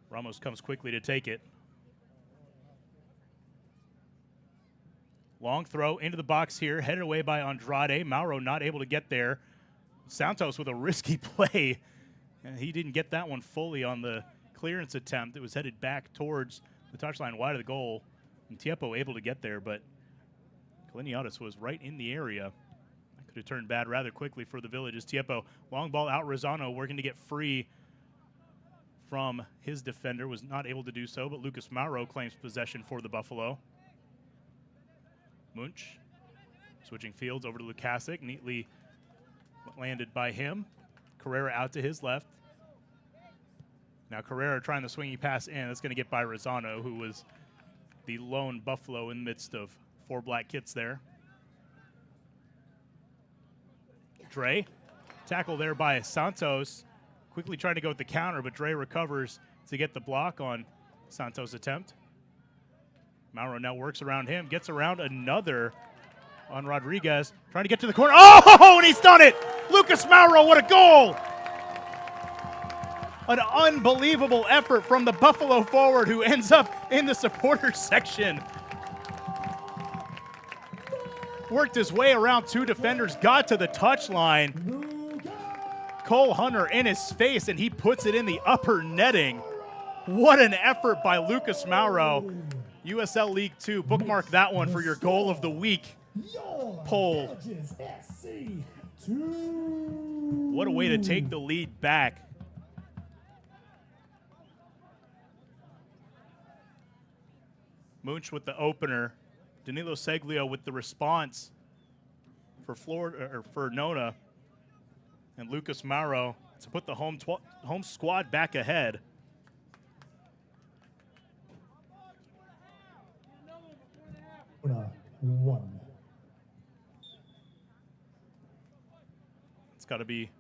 Ramos comes quickly to take it. Long throw into the box here, headed away by Andrade. Mauro not able to get there. Santos with a risky play. And he didn't get that one fully on the clearance attempt. It was headed back towards the touchline wide of the goal. And Tiepo able to get there, but Kaliniadis was right in the area. That could have turned bad rather quickly for the Villages. Tiepo, long ball out. Rosano working to get free from his defender. Was not able to do so, but Lucas Mauro claims possession for the Buffalo. Munch switching fields over to Lukasic, neatly landed by him. Carrera out to his left. Now Carrera trying the swingy pass in. That's going to get by Rosano, who was the lone Buffalo in the midst of 4 black kits there. Dre, tackle there by Santos. Quickly trying to go with the counter, but Dre recovers to get the block on Santos' attempt. Mauro now works around him, gets around another on Rodriguez, trying to get to the corner. Oh, and he's done it! Lucas Mauro, what a goal! An unbelievable effort from the Buffalo forward who ends up in the supporters section. Worked his way around 2 defenders, got to the touchline. Cole Hunter in his face, and he puts it in the upper netting. What an effort by Lucas Mauro. USL League 2, bookmark that one for your goal of the week poll. What a way to take the lead back. Munch with the opener. Danilo Seglio with the response for Florida, or for Nona. And Lucas Mauro to put the home squad back ahead. One. It's got to be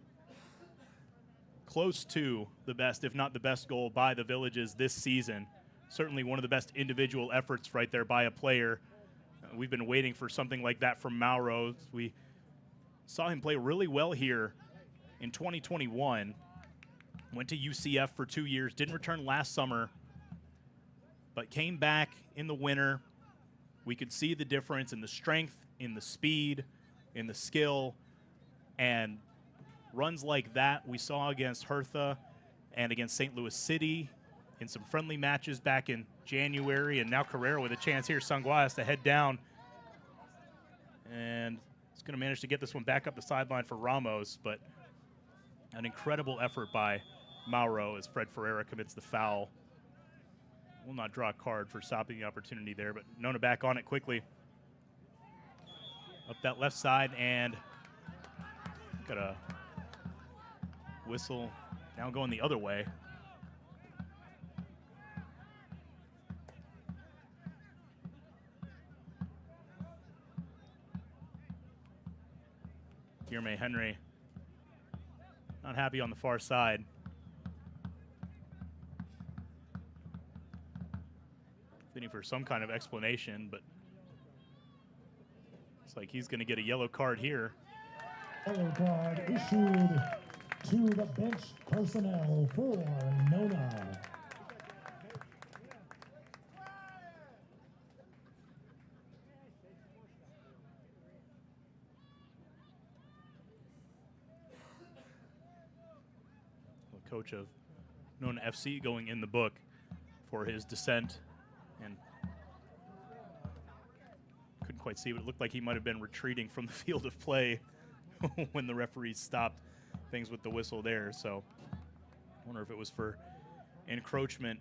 close to the best, if not the best goal by the Villages this season. Certainly one of the best individual efforts right there by a player. We've been waiting for something like that from Mauro. We saw him play really well here in 2021. Went to UCF for 2 years, didn't return last summer, but came back in the winter. We could see the difference in the strength, in the speed, in the skill, and runs like that we saw against Hertha and against St. Louis City in some friendly matches back in January, and now Carrera with a chance here. Sangwa has to head down, and he's going to manage to get this one back up the sideline for Ramos, but an incredible effort by Mauro as Fred Ferreira commits the foul. Will not draw a card for stopping the opportunity there, but Nona back on it quickly. Up that left side, and got a whistle now going the other way. Guilherme Henry not happy on the far side. Waiting for some kind of explanation, but it's like he's going to get a yellow card here. Yellow card issued to the bench personnel for Nona. The coach of Nona FC going in the book for his dissent, and couldn't quite see, but it looked like he might have been retreating from the field of play when the referees stopped things with the whistle there. So I wonder if it was for encroachment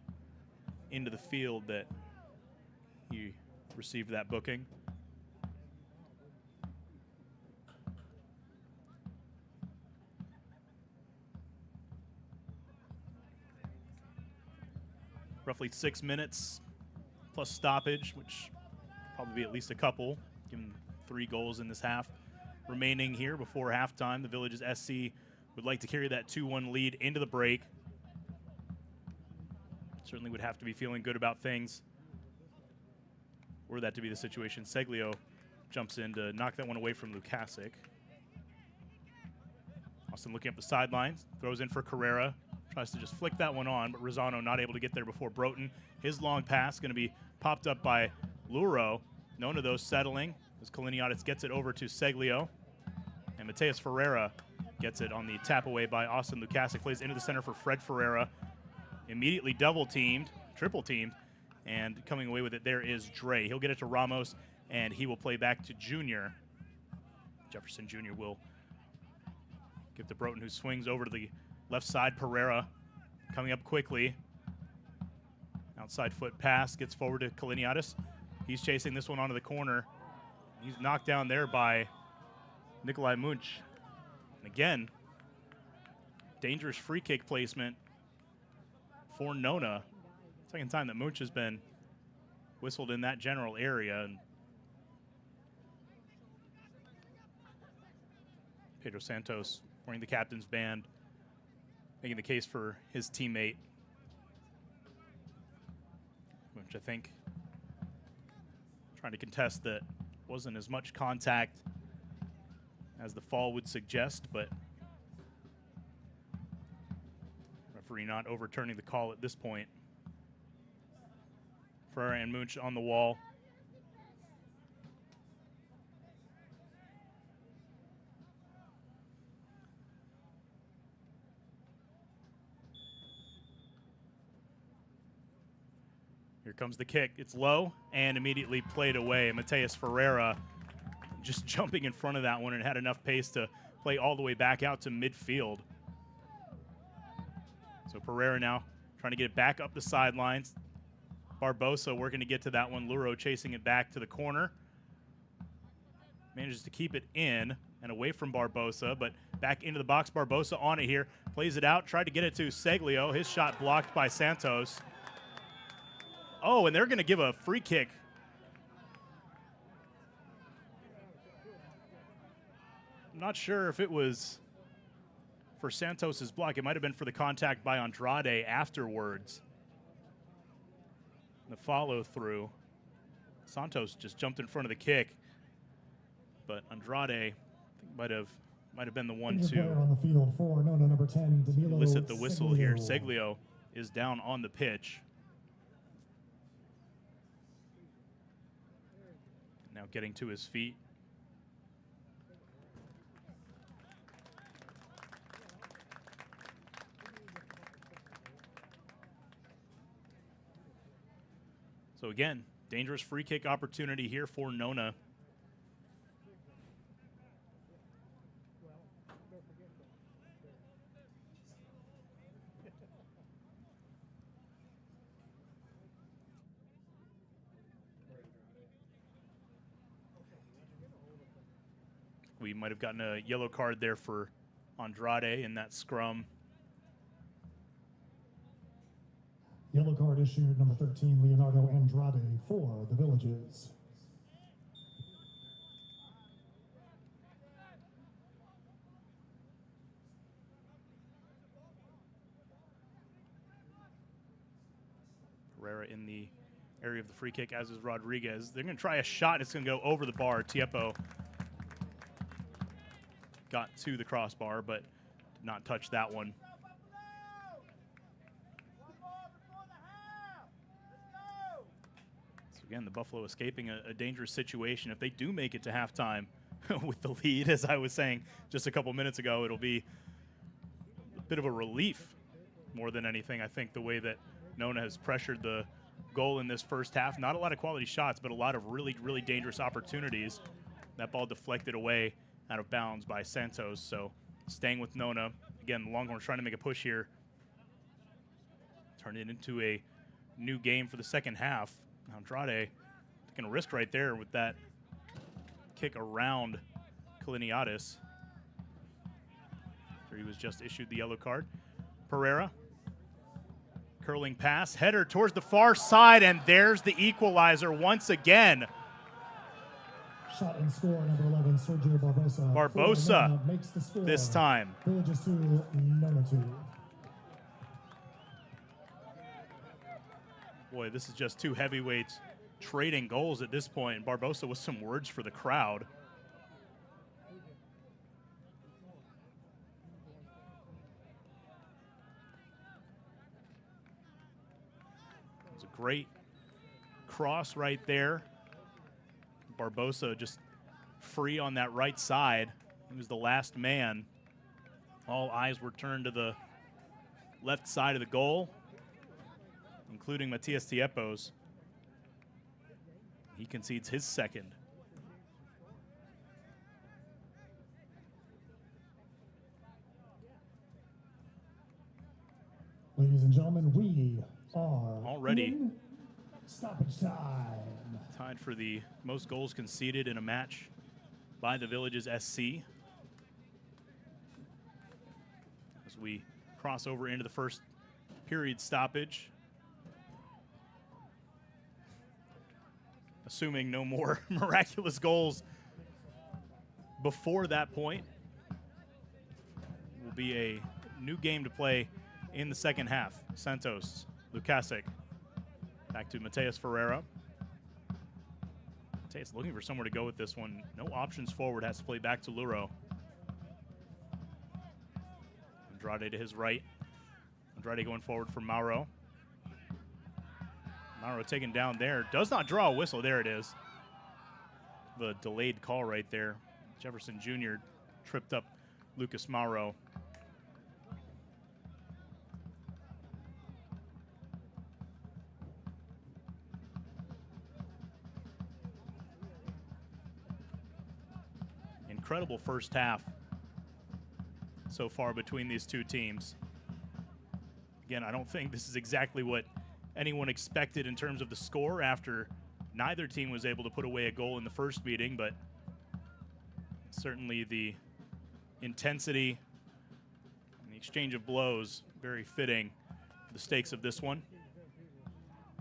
into the field that he received that booking. Roughly 6 minutes plus stoppage, which probably be at least a couple, given 3 goals in this half remaining here before halftime. The Villages SC would like to carry that 2-1 lead into the break. Certainly would have to be feeling good about things were that to be the situation. Seglio jumps in to knock that one away from Lukasic. Austin looking up the sidelines, throws in for Carrera. Tries to just flick that one on, but Rosano not able to get there before Broughton. His long pass going to be popped up by Luro. Nona, though, settling as Kaliniadis gets it over to Seglio. And Mateus Ferreira gets it on the tap away by Austin Lukasic. Plays into the center for Fred Ferreira. Immediately double-teamed, triple-teamed, and coming away with it there is Dre. He'll get it to Ramos, and he will play back to Junior. Jefferson Jr. will give to Broughton, who swings over to the left side. Pereira coming up quickly. Outside foot pass, gets forward to Kaliniadis. He's chasing this one onto the corner. He's knocked down there by Nikolai Munch. And again, dangerous free kick placement for Nona. Second time that Munch has been whistled in that general area. And Pedro Santos wearing the captain's band, making the case for his teammate, which I think trying to contest that wasn't as much contact as the fall would suggest, but referee not overturning the call at this point. Ferreira and Munch on the wall. Here comes the kick. It's low and immediately played away. Mateus Ferreira just jumping in front of that one and had enough pace to play all the way back out to midfield. So Pereira now trying to get it back up the sidelines. Barbosa working to get to that one. Luro chasing it back to the corner. Manages to keep it in and away from Barbosa, but back into the box. Barbosa on it here. Plays it out. Tried to get it to Seglio. His shot blocked by Santos. Oh, and they're going to give a free kick. I'm not sure if it was for Santos's block. It might have been for the contact by Andrade afterwards. The follow through. Santos just jumped in front of the kick, but Andrade I think might have been the one to on the field for Nona, number 10, elicit the whistle here. Seglio is down on the pitch. Now getting to his feet. So again, dangerous free kick opportunity here for Nona. We might have gotten a yellow card there for Andrade in that scrum. Yellow card issued, number 13, Leonardo Andrade for the Villages. Pereira in the area of the free kick, as is Rodriguez. They're going to try a shot. It's going to go over the bar. Tiepo got to the crossbar, but did not touch that one. So again, the Buffalo escaping a dangerous situation. If they do make it to halftime with the lead, as I was saying just a couple minutes ago, it'll be a bit of a relief more than anything. I think the way that Nona has pressured the goal in this first half. Not a lot of quality shots, but a lot of really, really dangerous opportunities. That ball deflected away out of bounds by Santos. So staying with Nona. Again, the Longhorns trying to make a push here. Turn it into a new game for the second half. Andrade taking a risk right there with that kick around Kaliniadis. After he was just issued the yellow card. Pereira. Curling pass, header towards the far side, and there's the equalizer once again. Shot and score, number 11, Sergio Barbosa. Barbosa makes the score. This time. Villages 2, Nona 2. Boy, this is just two heavyweights trading goals at this point. Barbosa with some words for the crowd. It was a great cross right there. Barbosa just free on that right side. He was the last man. All eyes were turned to the left side of the goal, including Matias Tiepos. He concedes his second. Ladies and gentlemen, we are Already in stoppage time. tied for the most goals conceded in a match by the Villages SC. As we cross over into the first period stoppage. Assuming no more miraculous goals before that point, will be a new game to play in the second half. Santos, Lukasic, back to Mateus Ferreira. Mateus looking for somewhere to go with this one. No options forward, has to play back to Luro. Andrade to his right. Andrade going forward for Mauro. Mauro taken down there. Does not draw a whistle. There it is. The delayed call right there. Jefferson Jr. tripped up Lucas Mauro. Incredible first half so far between these two teams. Again, I don't think this is exactly what anyone expected in terms of the score after neither team was able to put away a goal in the first meeting, but certainly the intensity and the exchange of blows very fitting for the stakes of this one.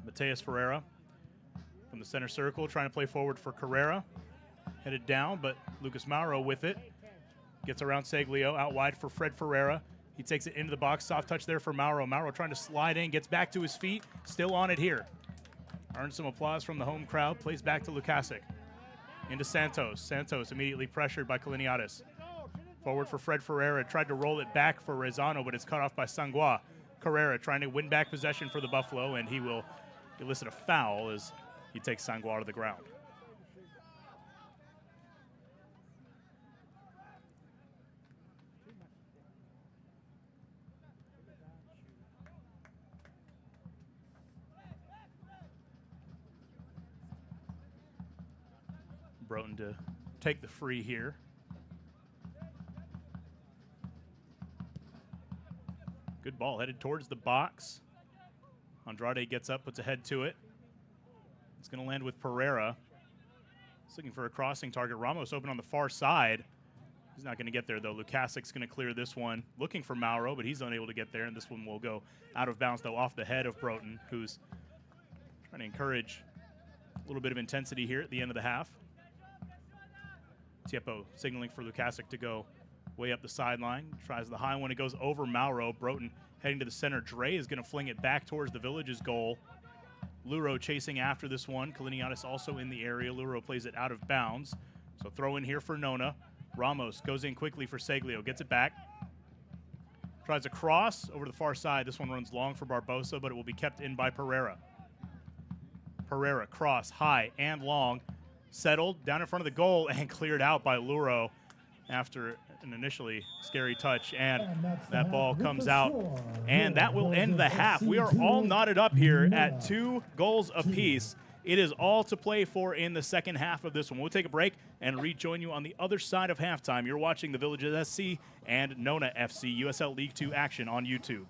Mateus Ferreira from the center circle trying to play forward for Carrera. Headed down, but Lucas Mauro with it. Gets around Seglio, out wide for Fred Ferreira. He takes it into the box, soft touch there for Mauro. Mauro trying to slide in, gets back to his feet, still on it here. Earns some applause from the home crowd, plays back to Lukasic. Into Santos. Santos immediately pressured by Kaliniadis. Forward for Fred Ferreira, tried to roll it back for Rezano, but it's cut off by Sangua. Carrera trying to win back possession for the Buffalo, and he will elicit a foul as he takes Sangua to the ground. Broughton to take the free here. Good ball headed towards the box. Andrade gets up, puts a head to it. It's going to land with Pereira. He's looking for a crossing target. Ramos open on the far side. He's not going to get there, though. Lukasic's going to clear this one. Looking for Mauro, but he's unable to get there, and this one will go out of bounds, though, off the head of Broughton, who's trying to encourage a little bit of intensity here at the end of the half. Tiepo signaling for Lukasic to go way up the sideline. Tries the high one. It goes over Mauro. Broughton heading to the center. Dre is going to fling it back towards the Village's goal. Luro chasing after this one. Kaliniadis also in the area. Luro plays it out of bounds. So throw in here for Nona. Ramos goes in quickly for Seglio. Gets it back. Tries a cross over to the far side. This one runs long for Barbosa, but it will be kept in by Pereira. Pereira, cross, high and long. Settled down in front of the goal and cleared out by Luro after an initially scary touch, and that ball comes out, and that will end the half. We are all knotted up here at 2 goals apiece. It is all to play for in the second half of this one. We'll take a break and rejoin you on the other side of halftime. You're watching the Villages SC and Nona FC USL League 2 action on YouTube.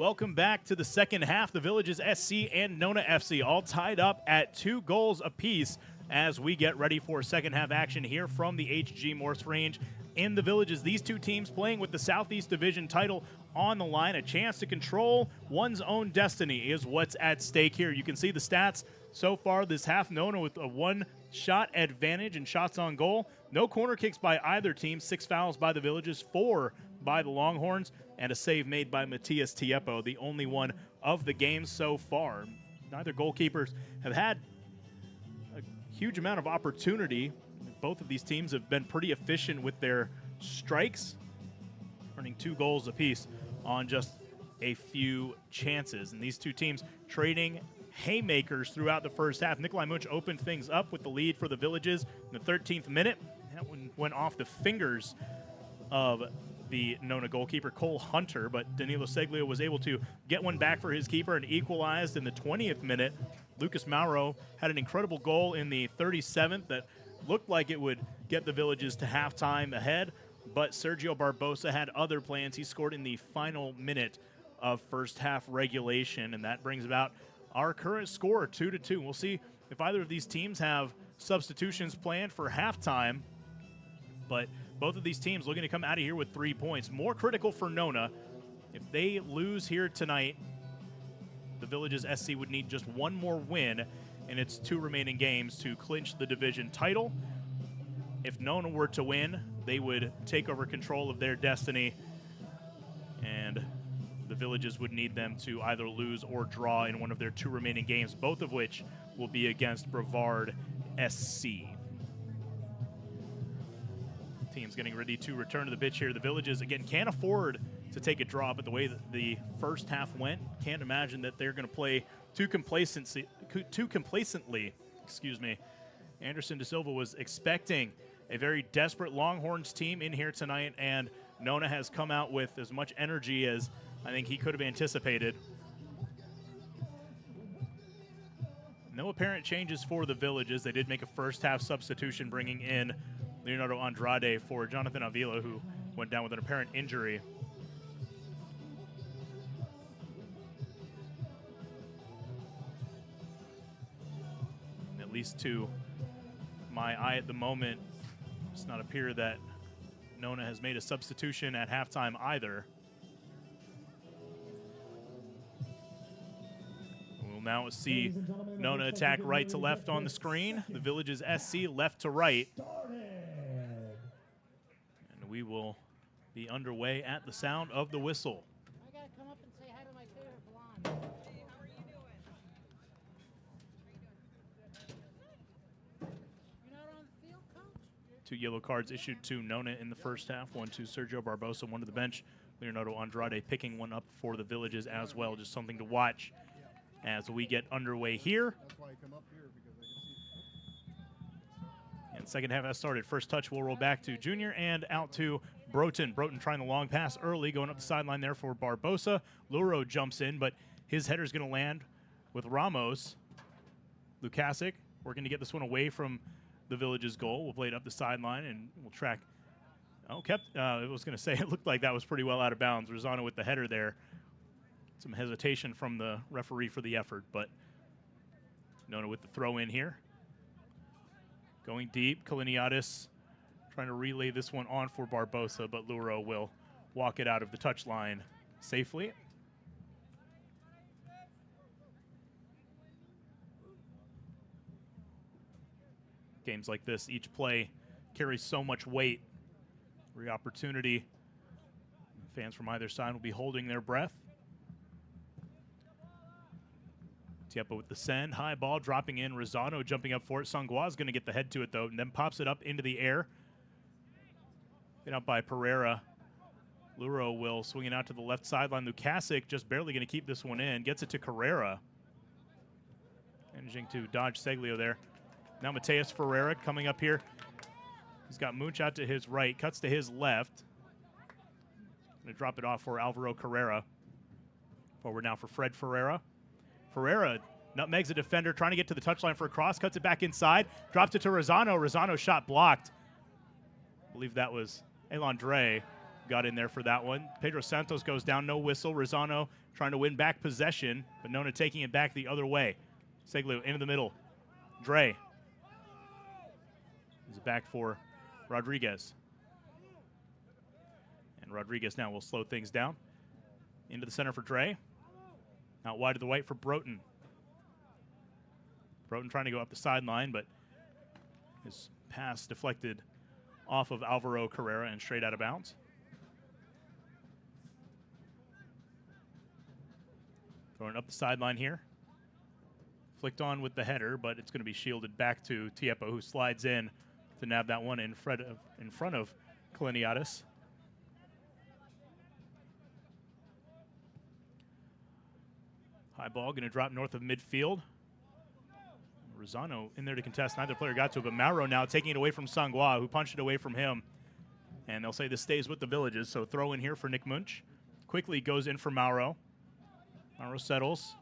Welcome back to the second half. The Villages SC and Nona FC all tied up at 2 goals apiece as we get ready for second half action here from the HG Morse Range in the Villages. These two teams playing with the Southeast Division title on the line. A chance to control one's own destiny is what's at stake here. You can see the stats so far this half. Nona with a 1-shot advantage in shots on goal. No corner kicks by either team. 6 fouls by the Villages, 4 by the Longhorns, and a save made by Matias Tiepo, the only one of the game so far. Neither goalkeepers have had a huge amount of opportunity. Both of these teams have been pretty efficient with their strikes, earning 2 goals apiece on just a few chances. And these two teams trading haymakers throughout the first half. Nikolai Munch opened things up with the lead for the Villages in the 13th minute. That one went off the fingers of the Nona goalkeeper, Cole Hunter, but Danilo Seglio was able to get one back for his keeper and equalized in the 20th minute. Lucas Mauro had an incredible goal in the 37th that looked like it would get the Villages to halftime ahead, but Sergio Barbosa had other plans. He scored in the final minute of first half regulation, and that brings about our current score, 2-2. We'll see if either of these teams have substitutions planned for halftime, but both of these teams looking to come out of here with 3 points. More critical for Nona. If they lose here tonight, the Villages SC would need just one more win in its 2 remaining games to clinch the division title. If Nona were to win, they would take over control of their destiny, and the Villages would need them to either lose or draw in one of their 2 remaining games, both of which will be against Brevard SC. Teams getting ready to return to the pitch here. The Villages, again, can't afford to take a draw, but the way that the first half went, can't imagine that they're going to play too complacently. Excuse me. Anderson De Silva was expecting a very desperate Longhorns team in here tonight, and Nona has come out with as much energy as I think he could have anticipated. No apparent changes for the Villages. They did make a first half substitution, bringing in Leonardo Andrade for Jonathan Avila, who went down with an apparent injury. At least to my eye at the moment, it does not appear that Nona has made a substitution at halftime either. We'll now see Nona attack right to left on the screen. The Villages SC left to right. And we will be underway at the sound of the whistle. I gotta come up and say hi to my favorite blonde. Hey, how are you doing? You're not on the field, coach? 2 yellow cards issued to Nona in the first half. 1 to Sergio Barbosa, 1 to the bench. Leonardo Andrade picking one up for the Villages as well. Just something to watch as we get underway here. That's why I come up here, because I can see. And second half has started. First touch will roll back to Junior and out to Broughton. Broughton trying the long pass early, going up the sideline there for Barbosa. Luro jumps in, but his header's going to land with Ramos. Lukasic working to get this one away from the Village's goal. We'll play it up the sideline, and we'll track. Oh, I was going to say, it looked like that was pretty well out of bounds. Rosano with the header there. Some hesitation from the referee for the effort, but Nona with the throw in here. Going deep, Kaliniadis trying to relay this one on for Barbosa, but Luro will walk it out of the touchline safely. Games like this, each play carries so much weight. Every opportunity, fans from either side will be holding their breath. Tiepo with the send. High ball dropping in. Rosano jumping up for it. Sangwa is going to get the head to it, though, and then pops it up into the air. Hit out by Pereira. Luro will swing it out to the left sideline. Lukasic just barely going to keep this one in. Gets it to Carrera. Managing to dodge Seglio there. Now Mateus Ferreira coming up here. He's got Munch out to his right. Cuts to his left. Going to drop it off for Alvaro Carrera. Forward now for Fred Ferreira. Ferreira nutmegs a defender, trying to get to the touchline for a cross, cuts it back inside, drops it to Rosano. Rosano shot blocked. I believe that was Elandre got in there for that one. Pedro Santos goes down, no whistle. Rosano trying to win back possession, but Nona taking it back the other way. Seglio into the middle. Dre. Is it back for Rodriguez. And Rodriguez now will slow things down. Into the center for Dre. Out wide to the right for Broughton. Broughton trying to go up the sideline, but his pass deflected off of Alvaro Carrera and straight out of bounds. Throwing up the sideline here. Flicked on with the header, but it's going to be shielded back to Tiepo, who slides in to nab that one in front of Kaliniadis. High ball going to drop north of midfield. Rosano in there to contest. Neither player got to it, but Mauro now taking it away from Sangwa, who punched it away from him. And they'll say this stays with the Villages, so throw in here for Nick Munch. Quickly goes in for Mauro. Mauro settles.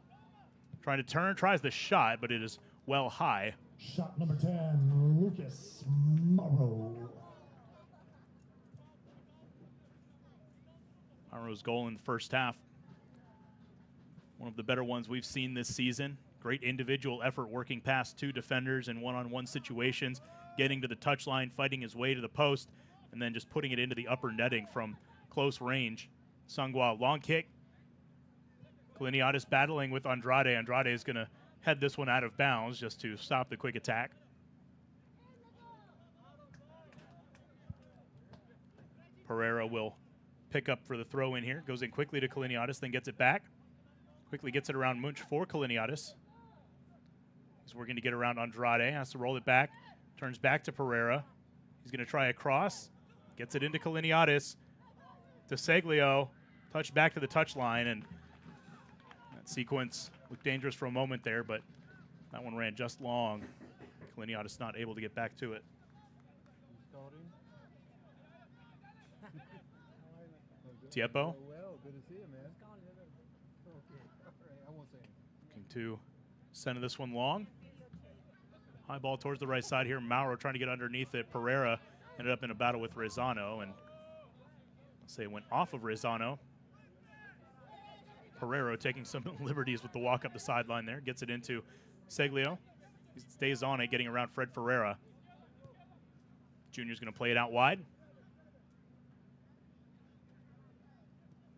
Trying to turn, tries the shot, but it is well high. Shot number 10, Lucas Mauro. Mauro's goal in the first half. One of the better ones we've seen this season. Great individual effort working past two defenders in one-on-one situations, getting to the touchline, fighting his way to the post, and then just putting it into the upper netting from close range. Sangwa, long kick. Kaliniadis battling with Andrade. Andrade is going to head this one out of bounds just to stop the quick attack. Pereira will pick up for the throw in here. Goes in quickly to Kaliniadis, then gets it back. Quickly gets it around Munch for Kaliniadis. He's working to get around Andrade. Has to roll it back. Turns back to Pereira. He's going to try a cross. Gets it into Kaliniadis. To Seglio. Touch back to the touchline, and that sequence looked dangerous for a moment there, but that one ran just long. Kaliniadis not able to get back to it. Tiepo. Well, good to see you, man. Okay, all right, I won't say anything. Looking to send this one long. High ball towards the right side here. Mauro trying to get underneath it. Pereira ended up in a battle with Rezano, and say it went off of Rezano. Pereira taking some liberties with the walk up the sideline there. Gets it into Seglio. He stays on it, getting around Fred Ferreira. Junior's going to play it out wide.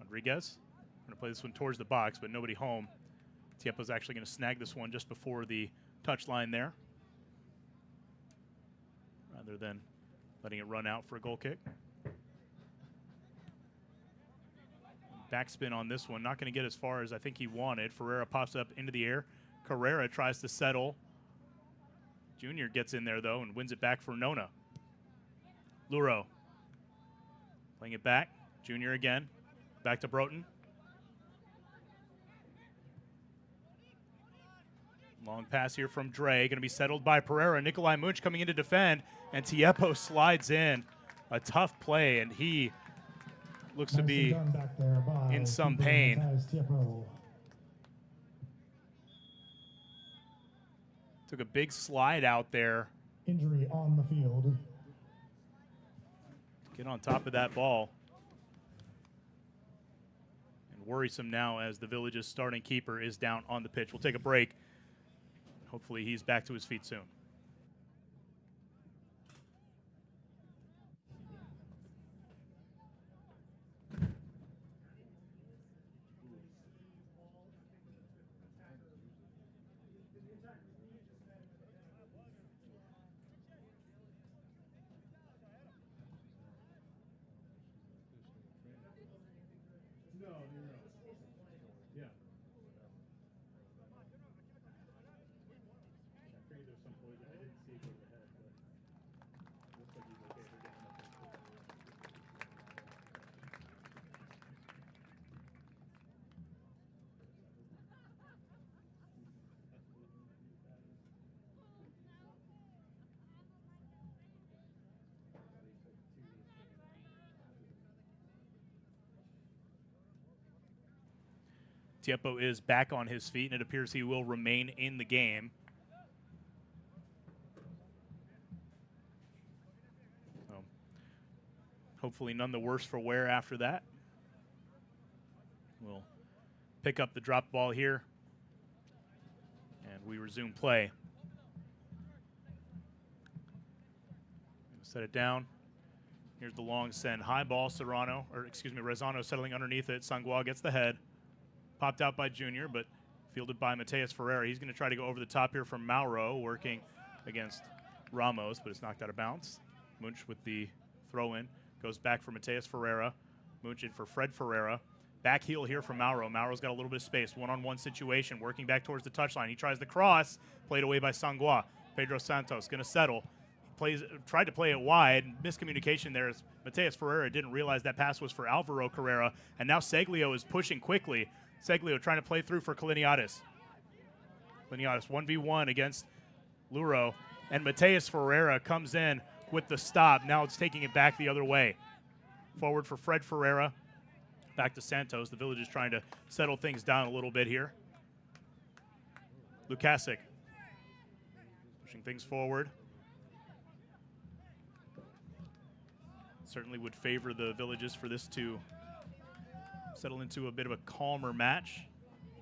Rodriguez going to play this one towards the box, but nobody home. Tiepo's actually going to snag this one just before the touchline there, rather than letting it run out for a goal kick. Backspin on this one, not going to get as far as I think he wanted. Ferreira pops up into the air. Carrera tries to settle. Junior gets in there, though, and wins it back for Nona. Luro playing it back. Junior again. Back to Broughton. Long pass here from Dre. Going to be settled by Pereira. Nikolai Munch coming in to defend, and Tiepo slides in. A tough play, and he looks to be in some pain. Took a big slide out there. Injury on the field. Get on top of that ball. And worrisome now as the Village's starting keeper is down on the pitch. We'll take a break. Hopefully he's back to his feet soon. Tiepo is back on his feet, and it appears he will remain in the game. So, Hopefully none the worse for wear after that. We'll pick up the drop ball here, and we resume play. Set it down. Here's the long send. High ball, Rezano settling underneath it. Sangwa gets the head. Popped out by Junior, but fielded by Mateus Ferreira. He's going to try to go over the top here from Mauro, working against Ramos, but it's knocked out of bounds. Munch with the throw in. Goes back for Mateus Ferreira. Munch in for Fred Ferreira. Back heel here from Mauro. Mauro's got a little bit of space. One-on-one situation. Working back towards the touchline. He tries the cross. Played away by Sangwa. Pedro Santos going to settle. Tried to play it wide. Miscommunication there as Mateus Ferreira didn't realize that pass was for Alvaro Carrera. And now Seglio is pushing quickly. Seglio trying to play through for Kaliniadis. Kaliniadis 1v1 against Luro. And Mateus Ferreira comes in with the stop. Now it's taking it back the other way. Forward for Fred Ferreira. Back to Santos. The Village is trying to settle things down a little bit here. Lukasic pushing things forward. Certainly would favor the Villages for this to settle into a bit of a calmer match.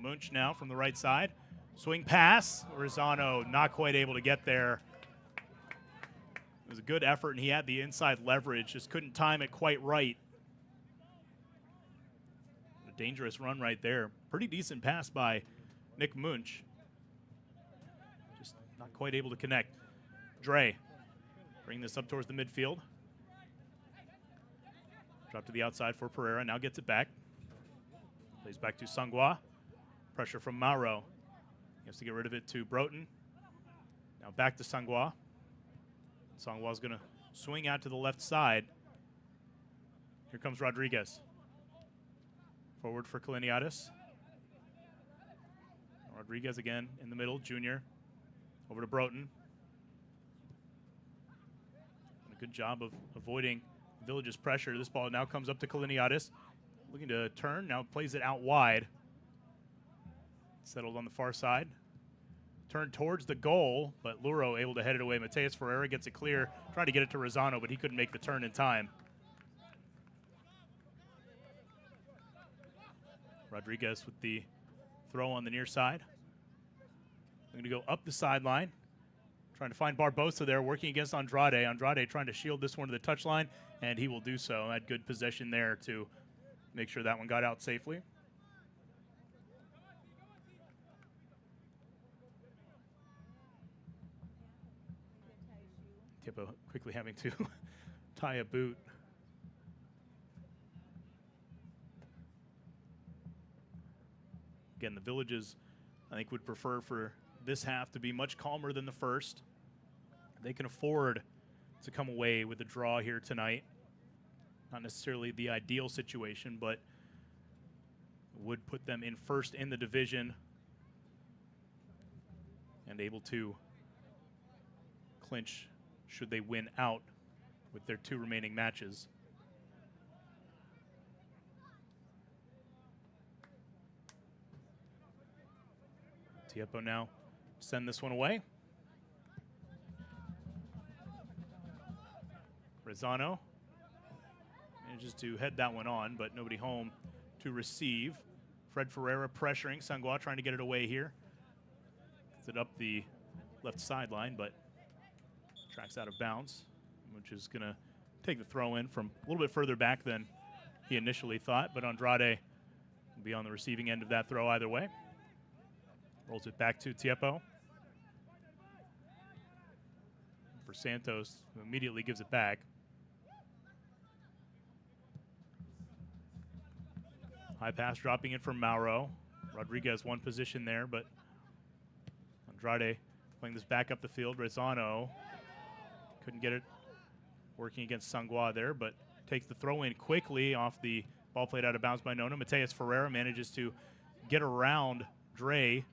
Munch now from the right side. Swing pass. Rezano not quite able to get there. It was a good effort, and he had the inside leverage. Just couldn't time it quite right. A dangerous run right there. Pretty decent pass by Nick Munch. Just not quite able to connect. Dre bring this up towards the midfield. Drop to the outside for Pereira. Now gets it back. Plays back to Sangwa. Pressure from Mauro. He has to get rid of it to Broughton. Now back to Sangwa. Sangwa's going to swing out to the left side. Here comes Rodriguez. Forward for Kaliniadis. Rodriguez again in the middle. Junior. Over to Broughton. A good job of avoiding Village's pressure. This ball now comes up to Kaliniadis. Looking to turn. Now plays it out wide. Settled on the far side. Turned towards the goal, but Luro able to head it away. Mateus Ferreira gets it clear. Trying to get it to Rezano, but he couldn't make the turn in time. Rodriguez with the throw on the near side. Going to go up the sideline. Trying to find Barbosa there, working against Andrade. Andrade trying to shield this one to the touchline, and he will do so. Had good possession there to make sure that one got out safely. Tiapo quickly having to tie a boot. Again, the Villages, I think, would prefer for this half to be much calmer than the first. They can afford to come away with a draw here tonight. Not necessarily the ideal situation, but would put them in first in the division and able to clinch should they win out with their two remaining matches. Tiapo now send this one away. Rezano manages to head that one on, but nobody home to receive. Fred Ferreira pressuring Sangwa, trying to get it away here. Gets it up the left sideline, but tracks out of bounds, which is going to take the throw in from a little bit further back than he initially thought, but Andrade will be on the receiving end of that throw either way. Rolls it back to Tiapo. For Santos, who immediately gives it back. High pass dropping it from Mauro. Rodriguez one position there, but Andrade playing this back up the field. Rezano couldn't get it working against Sangwa there, but takes the throw in quickly off the ball played out of bounds by Nona. Mateus Ferreira manages to get around Dre.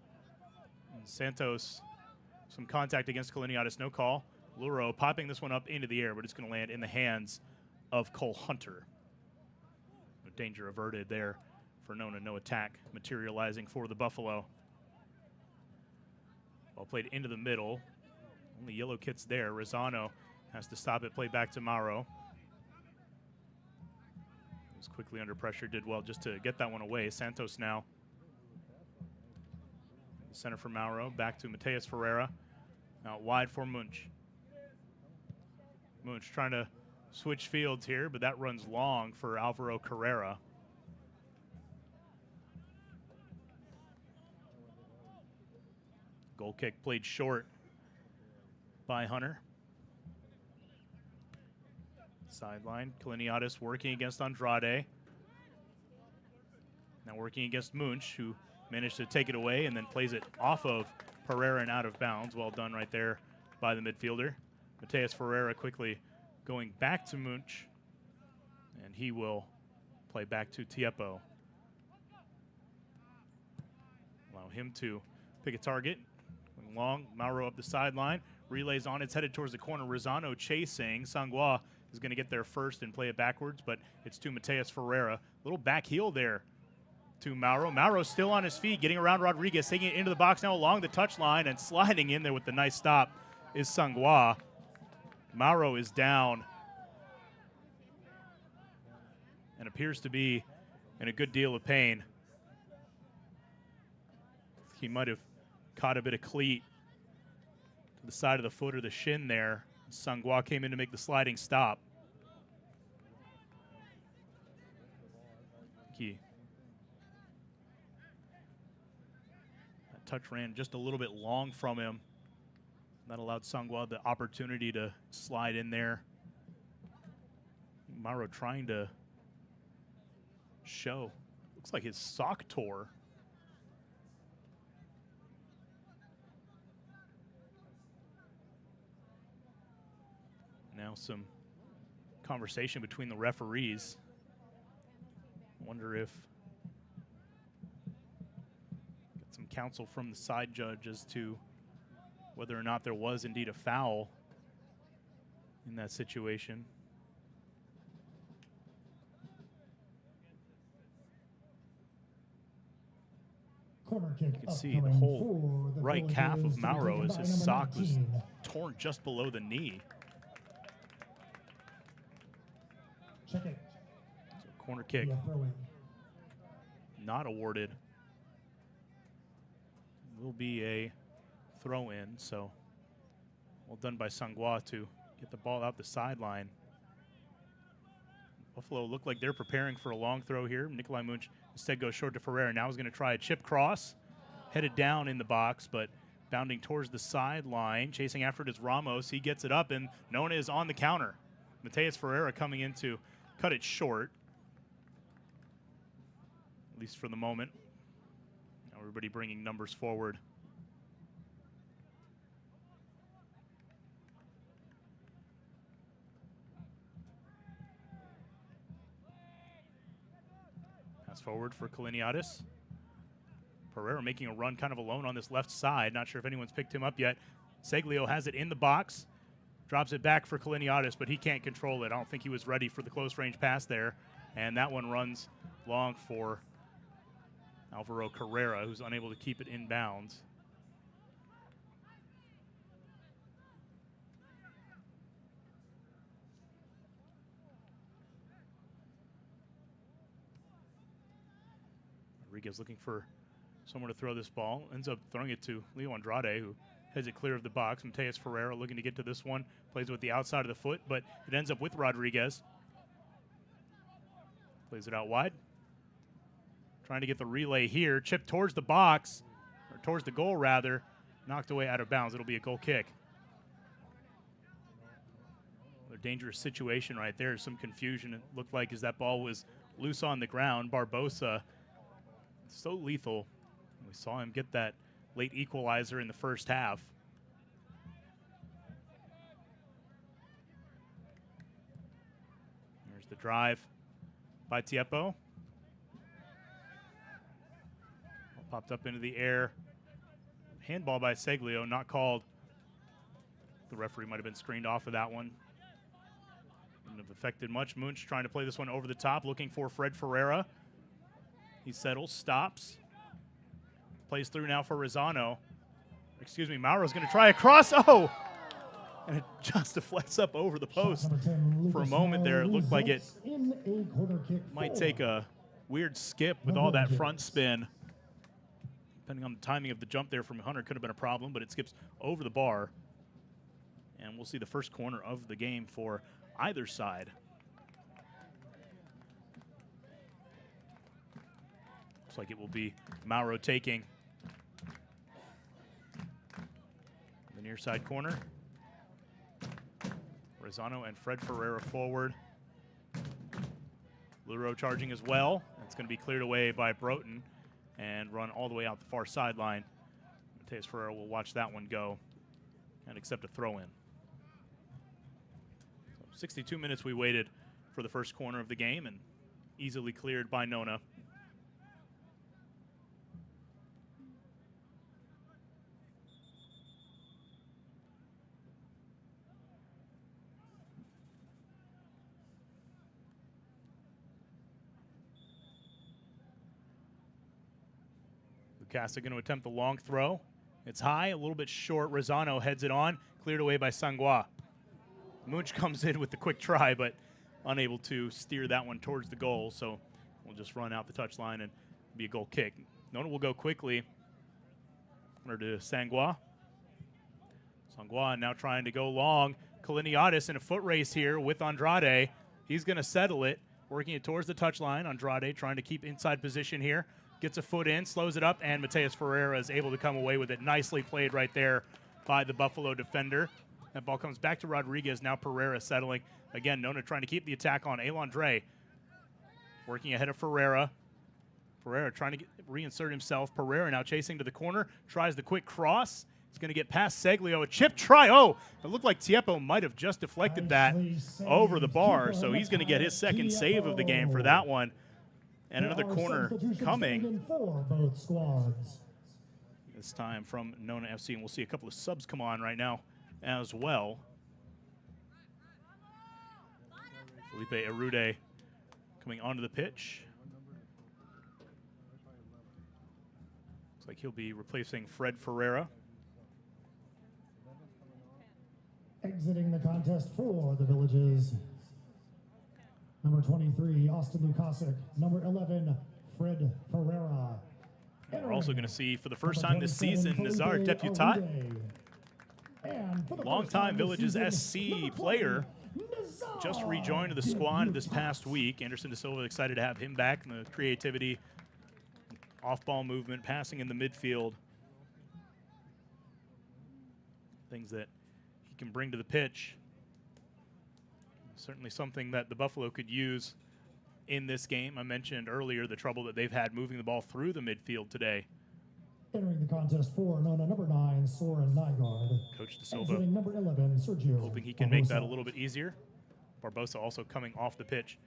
And Santos, some contact against Kaliniadis, no call. Luro popping this one up into the air, but it's going to land in the hands of Cole Hunter. No danger averted there for Nona. No attack materializing for the Buffalo. Ball played into the middle. Only yellow kits there. Rezano has to stop it. Play back to Mauro. quickly under pressure, did well just to get that one away. Santos now. Center for Mauro, back to Mateus Ferreira. Out wide for Munch. Munch trying to switch fields here, but that runs long for Alvaro Carrera. Goal kick played short by Hunter. Sideline, Kaliniadis working against Andrade. Now working against Munch, who managed to take it away and then plays it off of Pereira and out of bounds. Well done right there by the midfielder. Mateus Ferreira quickly going back to Munch, and he will play back to Tiepo. Allow him to pick a target. Going long, Mauro up the sideline. Relays on, it's headed towards the corner. Rosano chasing. Sangwa is going to get there first and play it backwards, but it's to Mateus Ferreira. Little back heel there to Mauro. Mauro still on his feet, getting around Rodriguez, taking it into the box now along the touchline, and sliding in there with the nice stop is Sangwa. Mauro is down and appears to be in a good deal of pain. He might have caught a bit of cleat to the side of the foot or the shin there. Sangwa came in to make the sliding stop. That touch ran just a little bit long from him. That allowed Sangwa the opportunity to slide in there. Mauro trying to show. Looks like his sock tore. Now some conversation between the referees. Wonder if get some counsel from the side judge as to whether or not there was indeed a foul in that situation. Corner kick. You can see the whole right calf of Mauro as his sock was torn just below the knee. Check it. So corner kick not awarded. Will be a throw in, so well done by Sangwa to get the ball out the sideline. Buffalo look like they're preparing for a long throw here. Nikolai Munch instead goes short to Ferreira. Now he's going to try a chip cross, headed down in the box, but bounding towards the sideline. Chasing after it is Ramos. He gets it up, and Nona is on the counter. Mateus Ferreira coming in to cut it short, at least for the moment. Now everybody bringing numbers forward. Pass forward for Kaliniadis. Pereira making a run kind of alone on this left side. Not sure if anyone's picked him up yet. Seglio has it in the box. Drops it back for Kaliniadis, but he can't control it. I don't think he was ready for the close-range pass there. And that one runs long for Alvaro Carrera, who's unable to keep it in bounds. Rodriguez looking for someone to throw this ball. Ends up throwing it to Leo Andrade, who heads it clear of the box. Mateus Ferreira looking to get to this one. Plays with the outside of the foot, but it ends up with Rodriguez. Plays it out wide. Trying to get the relay here. Chip towards the box, or towards the goal rather. Knocked away out of bounds. It'll be a goal kick. A dangerous situation right there. Some confusion, it looked like, as that ball was loose on the ground. Barbosa, so lethal. We saw him get that late equalizer in the first half. There's the drive by Tiepo. Popped up into the air. Handball by Seglio, not called. The referee might have been screened off of that one. Wouldn't have affected much. Munch trying to play this one over the top, looking for Fred Ferreira. He settles, stops. Plays through now for Rosano. Excuse me, Mauro's going to try a cross. Oh! and it just deflects up over the Shot post. number 10, For a Lucas moment there, it looked like it results in a corner kick might for take a weird skip with the all that Villages. front spin. Depending on the timing of the jump there from Hunter, could have been a problem, but it skips over the bar. And we'll see the first corner of the game for either side. Looks like it will be Mauro taking the near side corner. Rosano and Fred Ferreira forward. Luro charging as well. It's going to be cleared away by Broughton and run all the way out the far sideline. Mateus Ferreira will watch that one go and accept a throw in. So 62 minutes we waited for the first corner of the game and easily cleared by Nona. Lukasa going to attempt the long throw. It's high, a little bit short. Rosano heads it on, cleared away by Sangwa. Munch comes in with the quick try, but unable to steer that one towards the goal, so we'll just run out the touchline and be a goal kick. Nona will go quickly. Under to Sangwa. Sangwa now trying to go long. Kaliniadis in a foot race here with Andrade. He's going to settle it, working it towards the touchline. Andrade trying to keep inside position here. Gets a foot in, slows it up, and Mateus Ferreira is able to come away with it. Nicely played right there by the Buffalo defender. That ball comes back to Rodriguez. Now Pereira settling. Again, Nona trying to keep the attack on. Elandre working ahead of Ferreira. Ferreira trying to reinsert himself. Pereira now chasing to the corner. Tries the quick cross. He's going to get past Seglio. A chip try. Oh, it looked like Tiepo might have just deflected that over the bar. So he's going to get his second save of the game for that one. And another corner coming. For both squads. This time from Nona FC, and we'll see a couple of subs come on right now as well. Felipe Arude coming onto the pitch. Looks like he'll be replacing Fred Ferreira. Exiting the contest for the Villages. Number 23, Austin Lukasic. Number 11, Fred Ferreira. And we're also going to see, for the first time this season, Nazar Deputat, longtime Villages SC player, just rejoined the squad this past week. Anderson De Silva excited to have him back, and the creativity, off-ball movement, passing in the midfield. Things that he can bring to the pitch. Certainly something that the Buffalo could use in this game. I mentioned earlier the trouble that they've had moving the ball through the midfield today. Entering the contest for Nona, number 9, Soren Nygaard. Coach De Silva Exiting number 11, Sergio hoping he can make that a Barbosa. little bit easier. Barbosa also coming off the pitch.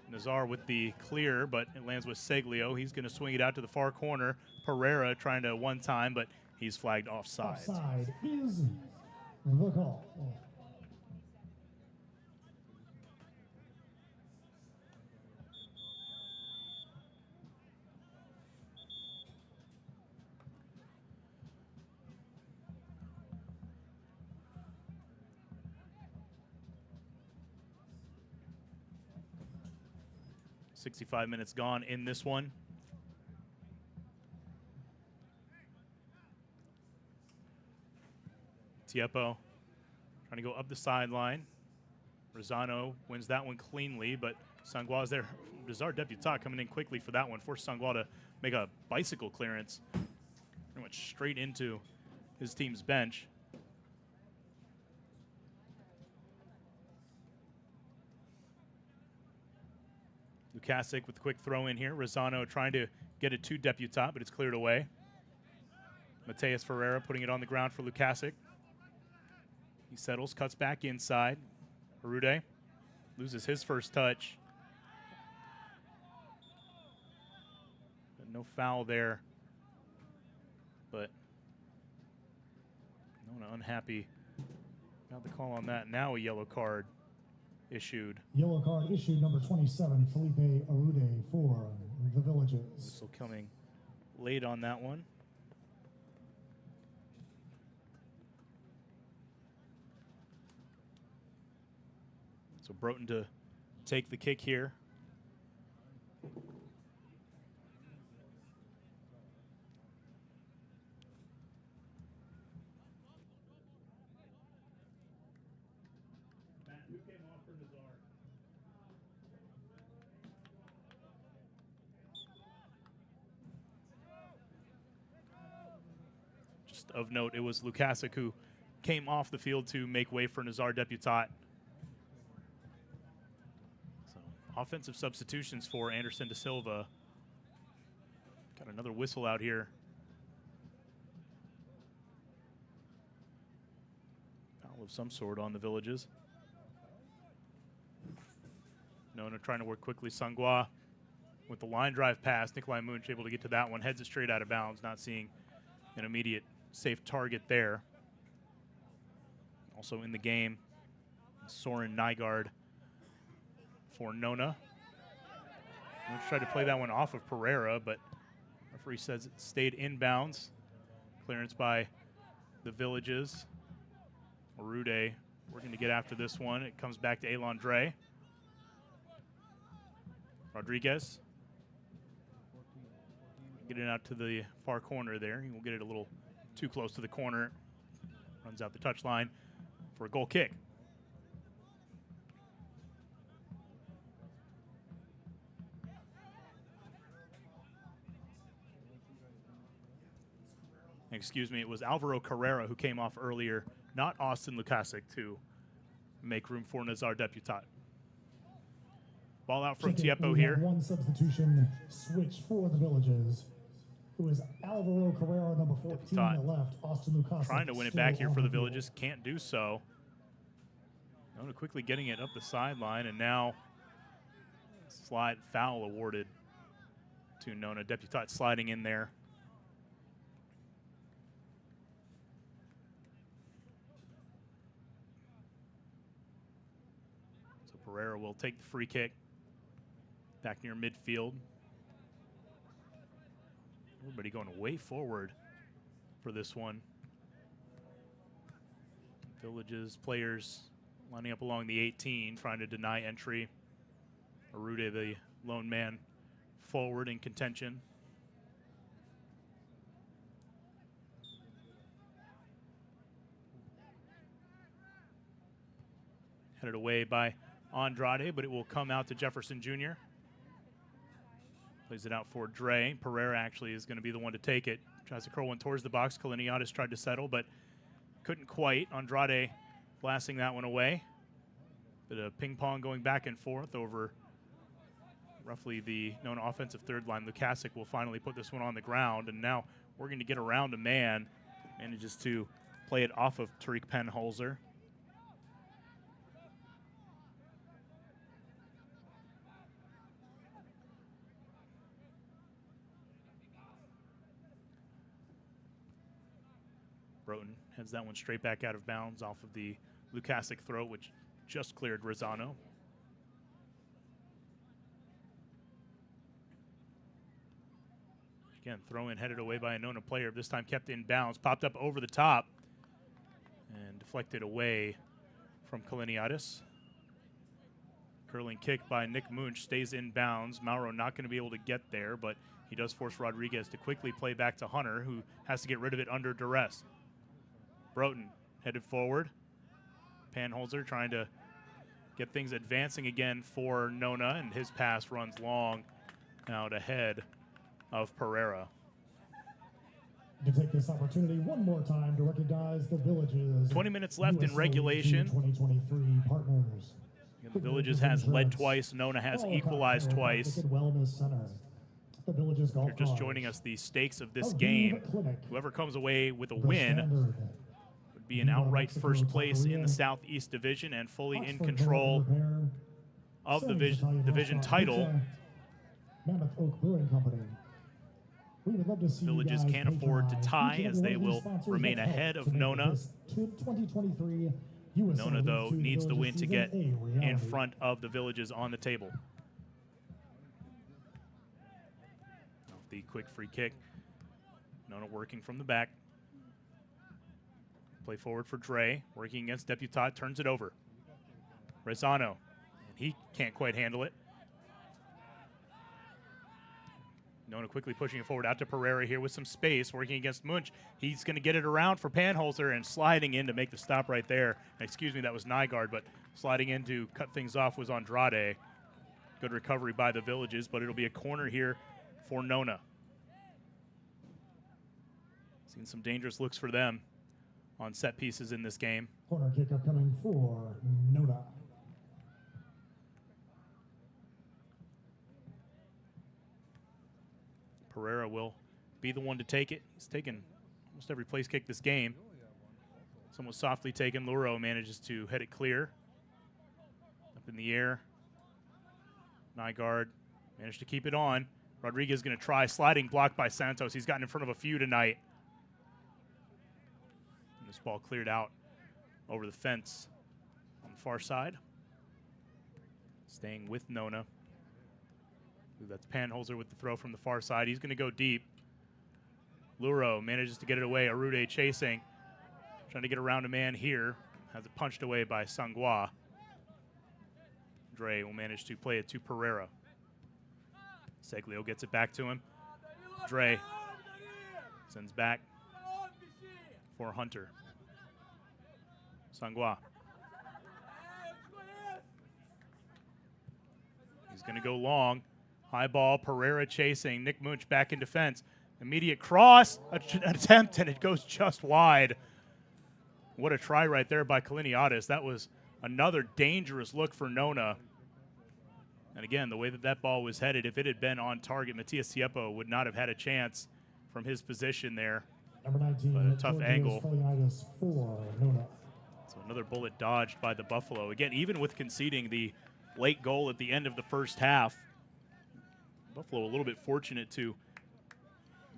Nazar with the clear, but it lands with Seglio. He's going to swing it out to the far corner. Pereira trying to one time, but he's flagged offside. Offside is the call. 65 minutes gone in this one. Tiepo trying to go up the sideline. Rosano wins that one cleanly, but Sangwa's there. Nazar Deputat coming in quickly for that one. Forced Sangwa to make a bicycle clearance pretty much straight into his team's bench. Lukasic with a quick throw in here. Rosano trying to get it to Deputat, but it's cleared away. Mateus Ferreira putting it on the ground for Lukasic. He settles, cuts back inside. Arude loses his first touch. But no foul there. But Nona unhappy about the call on that. Now a yellow card issued. Yellow card issued, number 27, Felipe Arude for the Villages. So coming late on that one. So Broughton to take the kick here. Just of note, it was Lukasic who came off the field to make way for Nazar Deputat. So offensive substitutions for Anderson da Silva. Got another whistle out here. Foul of some sort on the Villages. Nona trying to work quickly. Sangwa with the line drive pass. Nikolai Munch able to get to that one. Heads it straight out of bounds. Not seeing an immediate safe target there. Also in the game, Soren Nygaard for Nona. Munch tried to play that one off of Pereira, but referee says it stayed inbounds. Clearance by the Villages. Arude working to get after this one. It comes back to Elandre. Rodriguez. Get it out to the far corner there. He will get it a little too close to the corner. Runs out the touchline for a goal kick. Excuse me, it was Alvaro Carrera who came off earlier, not Austin Lukasic, to make room for Nazar Deputat. Ball out from Check it. Tiepo We here. have one substitution switch for the Villages. It was Alvaro Carrera, number 14 on the left. Austin Lukasic Trying to win it still back here on for the field. Villages. Can't do so. Nona quickly getting it up the sideline, and now slide foul awarded to Nona. Deputat sliding in there. So Pereira will take the free kick back near midfield. Everybody going way forward for this one. Villages players lining up along the 18, trying to deny entry. Arude, the lone man, forward in contention. Headed away by Andrade, but it will come out to Jefferson Jr. Plays it out for Dre. Pereira actually is going to be the one to take it. Tries to curl one towards the box. Kaliniadis tried to settle, but couldn't quite. Andrade blasting that one away. Bit of ping pong going back and forth over roughly the Nona offensive third line. Lukasic will finally put this one on the ground, and now we're going to get around a man. Manages to play it off of Tariq Penholzer. Broughton heads that one straight back out of bounds off of the Lukasic throw, which just cleared Rosano. Again, throw in headed away by a Nona player, this time kept in bounds, popped up over the top and deflected away from Kaliniadis. Curling kick by Nick Munch stays in bounds. Mauro not going to be able to get there, but he does force Rodriguez to quickly play back to Hunter, who has to get rid of it under duress. Broughton headed forward. Penholzer trying to get things advancing again for Nona, and his pass runs long out ahead of Pereira. To take this opportunity one more time to recognize the Villages. 20 minutes left in USL regulation. 2023 partners. The Villages has led twice. Nona has equalized twice. Wellness Center. The Villages If you're Golf just Cars. joining us, the stakes of this Aviv game, Clinic. whoever comes away with a The win Standard. would be an Viva outright Mexico, first place in Taqueria. the Southeast Division and fully in Oxford control Repair. of the Sam's Italian division Restaurant title. Pizza. Mammoth Oak Brewing Company. We would love to see Villages you guys can't afford to patronize tie each and as every they one of will these sponsors remain that help ahead to of make Nona. this 2023 USL Nona, League though, Two needs the Villages win to season get a in reality. front of the Villages on the table. The quick free kick. Nona working from the back. Play forward for Dre. Working against Deputat. Turns it over. Rosano can't quite handle it. Nona quickly pushing it forward out to Pereira here with some space, working against Munch. He's going to get it around for Panholzer and sliding in to make the stop right there. Excuse me, that was Nygaard, but sliding in to cut things off was Andrade. Good recovery by the Villages, but it'll be a corner here for Nona. Seen some dangerous looks for them on set pieces in this game. Corner kick upcoming for Nona. Pereira will be the one to take it. He's taken almost every place kick this game. Somewhat softly taken. Luro manages to head it clear. Up in the air. Nygaard managed to keep it on. Rodriguez going to try. Sliding block by Santos. He's gotten in front of a few tonight. And this ball cleared out over the fence on the far side. Staying with Nona. That's Panholzer with the throw from the far side. He's going to go deep. Luro manages to get it away. Arude chasing. Trying to get around a man here. Has it punched away by Sangwa. Dre will manage to play it to Pereira. Seglio gets it back to him. Dre sends back for Hunter. Sangwa. He's going to go long. High ball, Pereira chasing. Nick Munch back in defense. Immediate cross attempt, and it goes just wide. What a try right there by Kaliniadis. That was another dangerous look for Nona. And again, the way that that ball was headed, if it had been on target, Matias Tiepo would not have had a chance from his position there. Number 19, but a tough angle. Kaliniadis for Nona. So another bullet dodged by the Buffalo. Again, even with conceding the late goal at the end of the first half, Buffalo a little bit fortunate to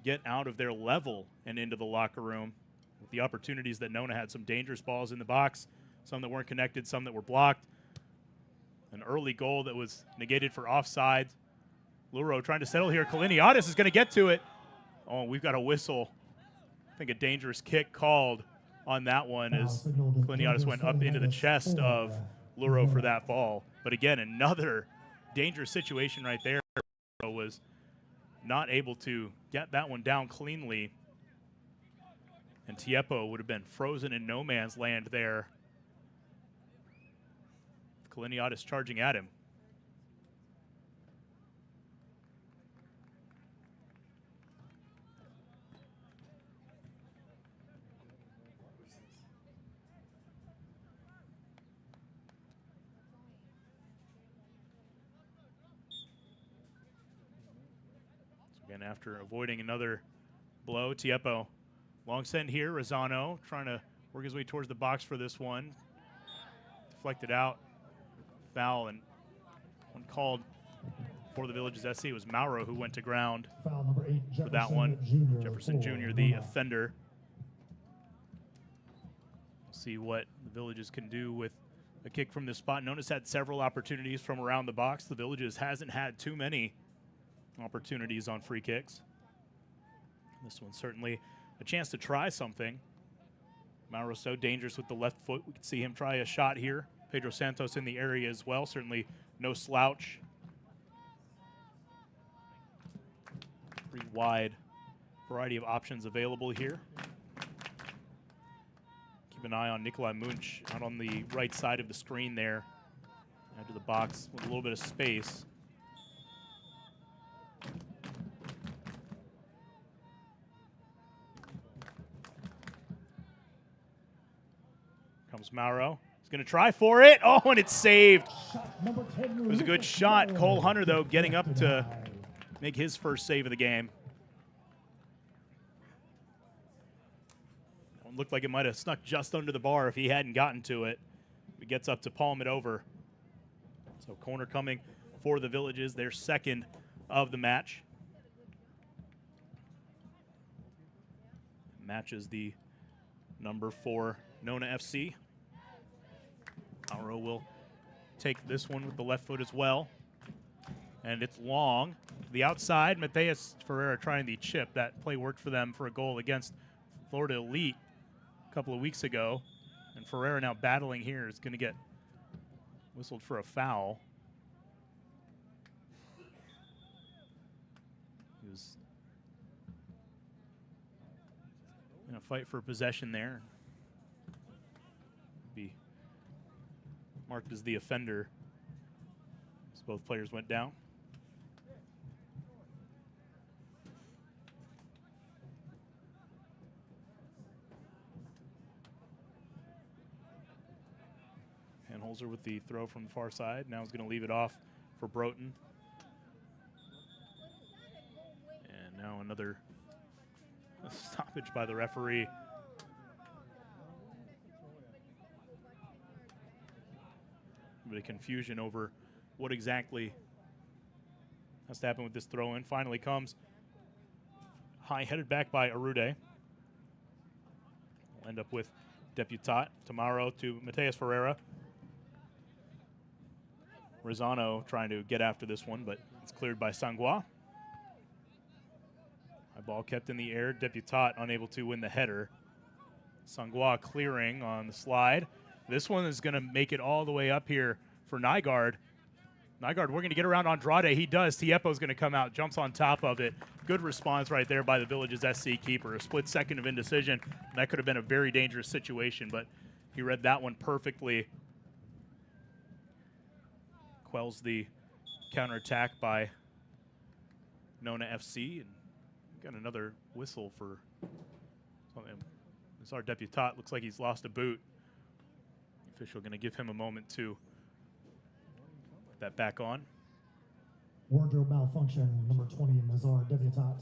get out of their level and into the locker room with the opportunities that Nona had. Some dangerous balls in the box, some that weren't connected, some that were blocked. An early goal that was negated for offside. Luro trying to settle here. Kaliniadis is going to get to it. Oh, we've got a whistle. I think a dangerous kick called on that one as Kaliniadis went up into the chest of Luro for that ball. But again, another dangerous situation right there. Was not able to get that one down cleanly, and Tiepo would have been frozen in no man's land there. Kaliniadis charging at him. Again, after avoiding another blow, Tiepo long send here. Rosano trying to work his way towards the box for this one. Deflected out. Foul, and one called for the Villages SC. It was Mauro who went to ground Foul number 8, for that one. Jefferson Jr., the offender. See what the Villages can do with a kick from this spot. Nona's had several opportunities from around the box. The Villages hasn't had too many opportunities on free kicks. This one's certainly a chance to try something. Mauro so dangerous with the left foot. We can see him try a shot here. Pedro Santos in the area as well. Certainly no slouch. Pretty wide variety of options available here. Keep an eye on Nikolai Munch out on the right side of the screen there. Out to the box with a little bit of space. Comes Mauro. He's going to try for it. Oh, and it's saved. It was a good shot. Cole Hunter, though, getting up to make his first save of the game. It looked like it might have snuck just under the bar if he hadn't gotten to it. He gets up to palm it over. So corner coming for the Villages, their second of the match. Matches the number 4 Nona FC. Mauro will take this one with the left foot as well. And it's long. The outside, Mateus Ferreira trying the chip. That play worked for them for a goal against Florida Elite a couple of weeks ago. And Ferreira now battling here is going to get whistled for a foul. was in a fight for possession there. Be marked as the offender as both players went down. Holzer with the throw from the far side. Now he's going to leave it off for Broughton. And now another stoppage by the referee. A bit of confusion over what exactly has to happen with this throw-in. Finally comes high, headed back by Arude. We'll end up with Deputat. Tamaro to Mateus Ferreira. Rosano trying to get after this one, but it's cleared by Sangwa. High ball kept in the air. Deputat unable to win the header. Sangwa clearing on the slide. This one is going to make it all the way up here for Nygaard. Nygaard, we're going to get around Andrade. He does. Tiepo's going to come out, jumps on top of it. Good response right there by the Village's SC keeper. A split second of indecision. That could have been a very dangerous situation, but he read that one perfectly. Quells the counterattack by Nona FC, and got another whistle for something. It's our Deputat. Looks like he's lost a boot. The official going to give him a moment to put that back on. Wardrobe malfunction, number 20, Nazar Deputat.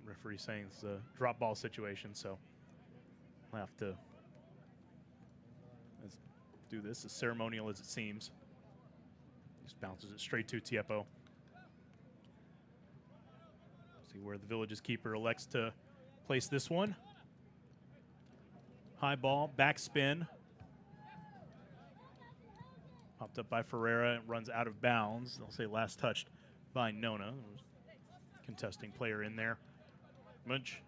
Referee saying it's a drop ball situation, so we'll have to do this as ceremonial as it seems. Just bounces it straight to Tiepo. See where the Village's keeper elects to place this one. High ball, back spin. Popped up by Ferreira, and runs out of bounds. They'll say last touched by Nona. Contesting player in there. Munch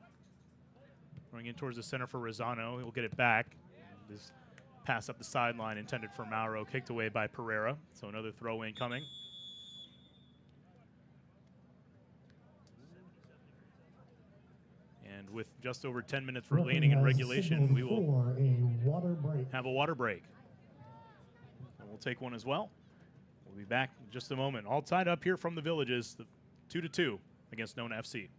running in towards the center for Rosano. He'll get it back. This pass up the sideline intended for Mauro, kicked away by Pereira. So another throw in coming. And with just over 10 minutes remaining in regulation, we will have a water break. And we'll take one as well. We'll be back in just a moment. All tied up here from the Villages, 2-2 against Nona FC.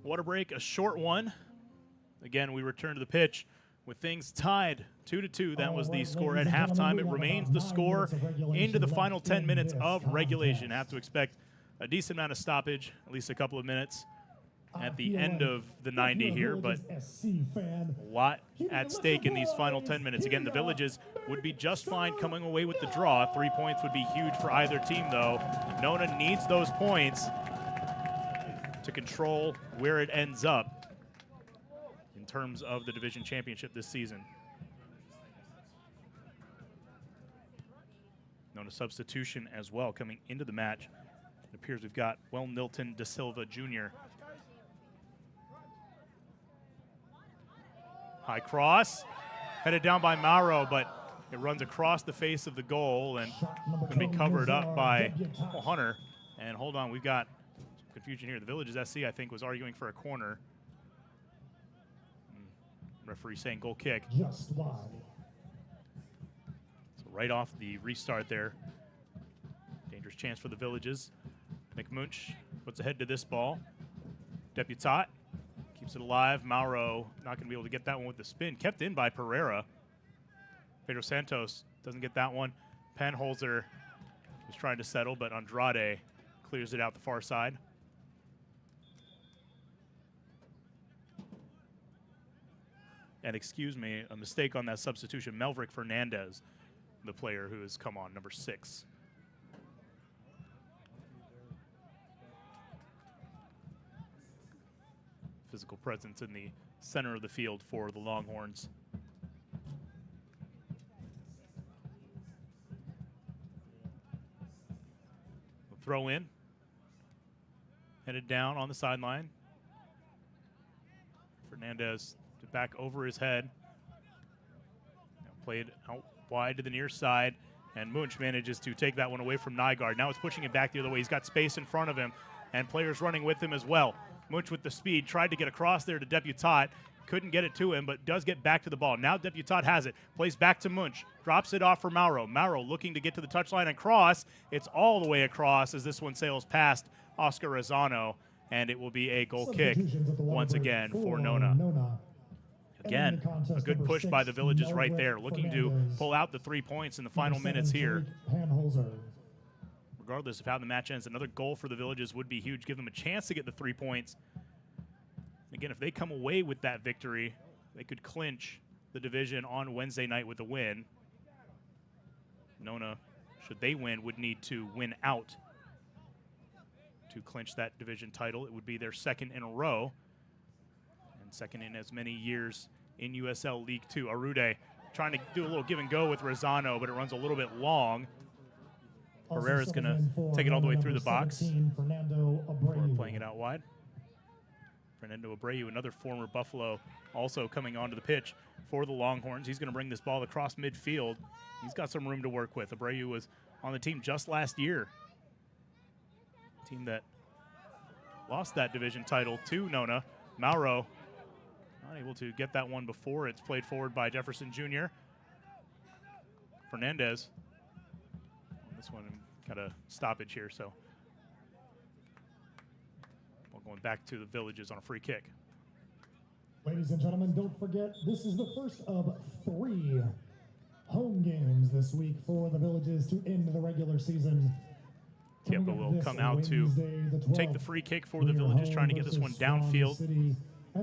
Water break, a short one. Again, we return to the pitch with things tied 2-2. That was the score at halftime. It remains the score into the final 10 minutes of regulation. Have to expect a decent amount of stoppage, at least a couple of minutes at the end of the 90 here, but a lot at stake in these final 10 minutes. Again, the Villages would be just fine coming away with the draw. 3 points would be huge for either team, though. Nona needs those points to control where it ends up in terms of the division championship this season. Nona substitution as well coming into the match. It appears we've got Nilton Da Silva Jr. High cross, headed down by Mauro, but it runs across the face of the goal and going to be covered up by Hunter. And hold on, we've got some confusion here. The Villages SC, I think, was arguing for a corner. Referee saying goal kick. Just wide. So right off the restart there. Dangerous chance for the Villages. McMunch puts ahead to this ball. Deputat keeps it alive. Mauro not going to be able to get that one with the spin. Kept in by Pereira. Pedro Santos doesn't get that one. Penholzer was trying to settle, but Andrade clears it out the far side. And excuse me, a mistake on that substitution. Melvrick Fernandez, the player who has come on, number 6. Physical presence in the center of the field for the Longhorns. We'll throw in. Headed down on the sideline. Fernandez back over his head. Played out wide to the near side, and Munch manages to take that one away from Nygaard. Now it's pushing it back the other way. He's got space in front of him, and players running with him as well. Munch with the speed, tried to get across there to Deputat. Couldn't get it to him, but does get back to the ball. Now Deputat has it. Plays back to Munch. Drops it off for Mauro. Mauro looking to get to the touchline and cross. It's all the way across as this one sails past Oscar Rosano, and it will be a goal kick once again for Nona. Again, a good push by the Villages right there, looking to pull out the 3 points in the final minutes here. Regardless of how the match ends, another goal for the Villages would be huge, give them a chance to get the 3 points. Again, if they come away with that victory, they could clinch the division on Wednesday night with a win. Nona, should they win, would need to win out to clinch that division title. It would be their 2nd in a row, and 2nd in as many years in USL League 2. Arude trying to do a little give and go with Rosano, but it runs a little bit long. Herrera's going to take it all the way through the box. We're playing it out wide. Fernando Abreu, another former Buffalo, also coming onto the pitch for the Longhorns. He's going to bring this ball across midfield. He's got some room to work with. Abreu was on the team just last year. Team that lost that division title to Nona. Mauro not able to get that one before it's played forward by Jefferson Jr. Fernandez. This one got a stoppage here, so we're going back to the Villages on a free kick. Ladies and gentlemen, don't forget, this is the first of 3 home games this week for the Villages to end the regular season. Kippa will come out to take the free kick for the Villages, trying to get this one downfield.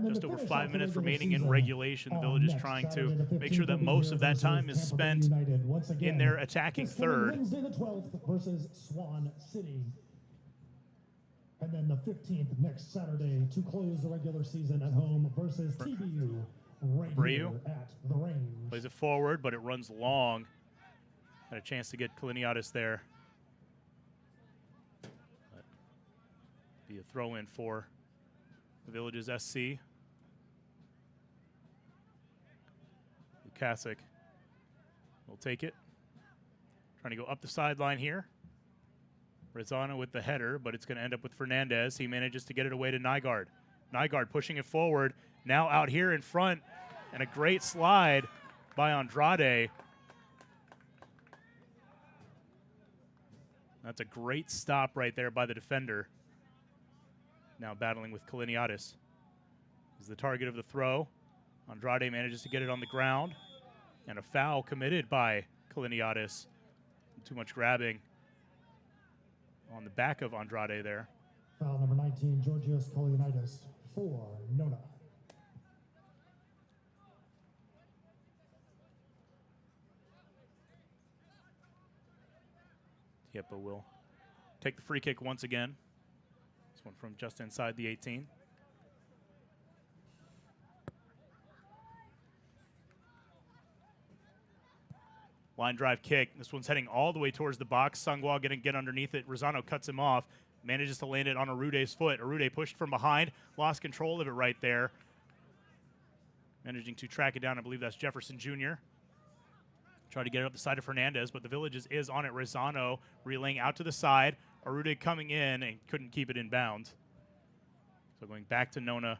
Just over 5 minutes remaining in regulation. The Villages trying to make sure that most of that time is spent in their attacking third. Wednesday the 12th versus Swan City. And then the 15th next Saturday to close the regular season at home versus TBU Abreu at the Range. plays it forward, but it runs long. Had a chance to get Kaliniadis there. But be a throw-in for the Villages SC. Lukasic will take it. Trying to go up the sideline here. Rosano with the header, but it's going to end up with Fernandez. He manages to get it away to Nygaard. Nygaard pushing it forward. Now out here in front, and a great slide by Andrade. That's a great stop right there by the defender. Now battling with Kaliniadis. Is the target of the throw. Andrade manages to get it on the ground. And a foul committed by Kaliniadis. Too much grabbing on the back of Andrade there. Foul number 19, Georgios Kaliniadis for Nona. Kippa will take the free kick once again. This one from just inside the 18. Line drive kick. This one's heading all the way towards the box. Sangwa going to get underneath it. Rosano cuts him off. Manages to land it on Arude's foot. Arude pushed from behind. Lost control of it right there. managing to track it down. I believe that's Jefferson Jr. Try to get it up the side of Fernandez, but the Villages is on it. Rezano relaying out to the side. Arude coming in and couldn't keep it in bounds. So going back to Nona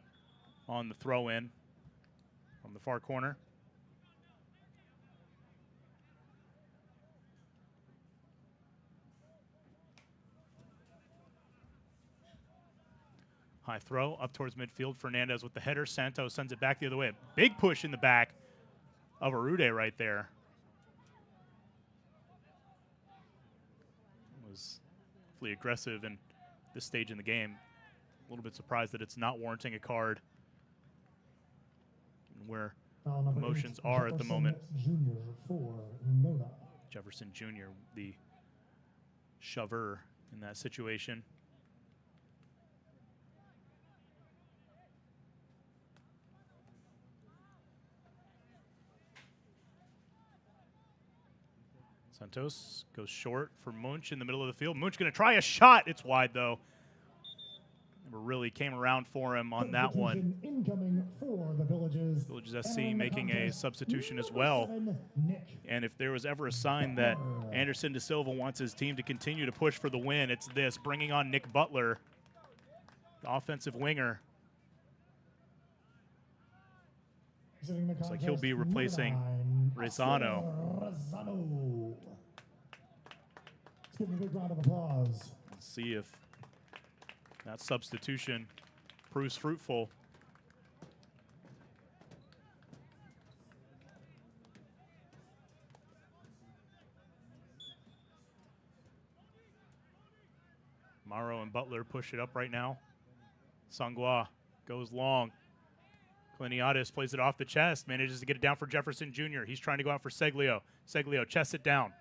on the throw-in from the far corner. High throw up towards midfield. Fernandez with the header. Santos sends it back the other way. A big push in the back of Arude right there. Was hopefully aggressive in this stage in the game. A little bit surprised that it's not warranting a card where emotions are at the moment. Junior for Nona. Jefferson Jr., the shover in that situation. Santos goes short for Munch in the middle of the field. Munch going to try a shot. It's wide, though. Never really came around for him on that one. Incoming for the Villages SC making a substitution as well. And if there was ever a sign that Anderson De Silva wants his team to continue to push for the win, it's this, bringing on Nick Butler, the offensive winger. Looks like he'll be replacing Rezano. Let's give him a big round of applause. Let's see if that substitution proves fruitful. Morrow and Butler push it up right now. Sangwa goes long. Kliniadis plays it off the chest, manages to get it down for Jefferson Jr. He's trying to go out for Seglio. Seglio chests it down.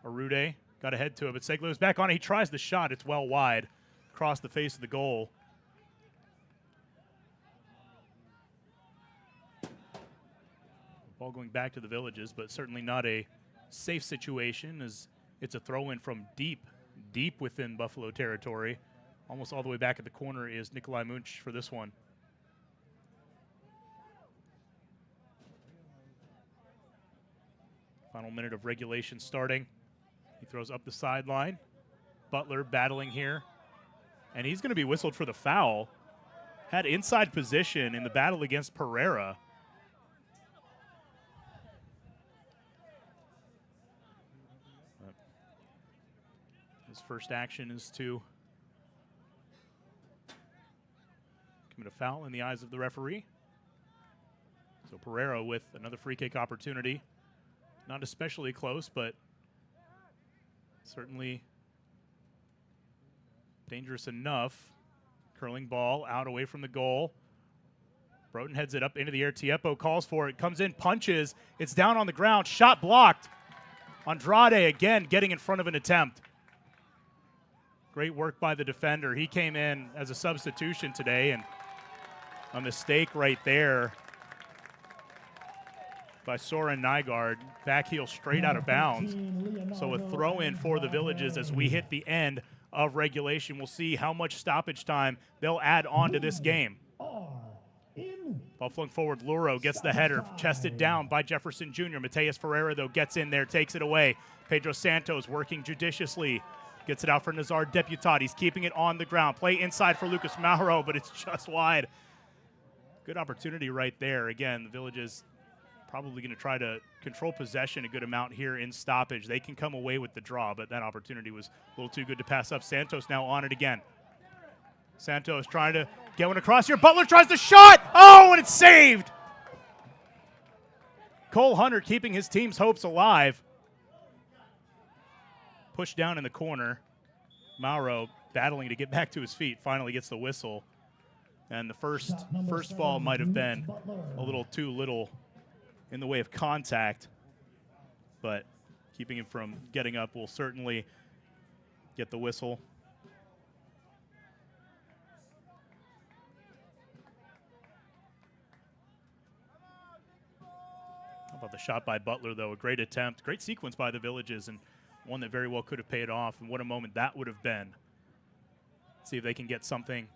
Arude got ahead to it, but Seglio's back on it. He tries the shot. It's well wide across the face of the goal. Ball going back to the Villages, but certainly not a safe situation as it's a throw-in from deep within Buffalo territory. Almost all the way back at the corner is Nikolai Munch for this one. Final minute of regulation starting. He throws up the sideline. Butler battling here. And he's going to be whistled for the foul. Had inside position in the battle against Pereira. His first action is to commit a foul in the eyes of the referee. So Pereira with another free kick opportunity. Not especially close, but certainly dangerous enough. Curling ball out away from the goal. Broughton heads it up into the air. Tiepo calls for it. Comes in, punches. It's down on the ground. Shot blocked. Andrade again getting in front of an attempt. Great work by the defender. He came in as a substitution today, and a mistake right there by Soren Nygaard. Back heel straight out of bounds. So a throw-in for the Villages as we hit the end of regulation. We'll see how much stoppage time they'll add on to this game. Ball flung forward. Luro gets the header. Chested down by Jefferson Jr. Mateus Ferreira, though, gets in there, takes it away. Pedro Santos working judiciously. Gets it out for Nazar Deputat. He's keeping it on the ground. Play inside for Lucas Mauro, but it's just wide. Good opportunity right there. Again, the Villages probably going to try to control possession a good amount here in stoppage. They can come away with the draw, but that opportunity was a little too good to pass up. Santos now on it again. Santos trying to get one across here. Butler tries the shot. Oh, and it's saved. Cole Hunter keeping his team's hopes alive. Pushed down in the corner. Mauro battling to get back to his feet. Finally gets the whistle. And the first ball might have been a little too little in the way of contact, but keeping him from getting up will certainly get the whistle. How about the shot by Butler, though? A great attempt, great sequence by the Villages, and one that very well could have paid off, and what a moment that would have been. See if they can get something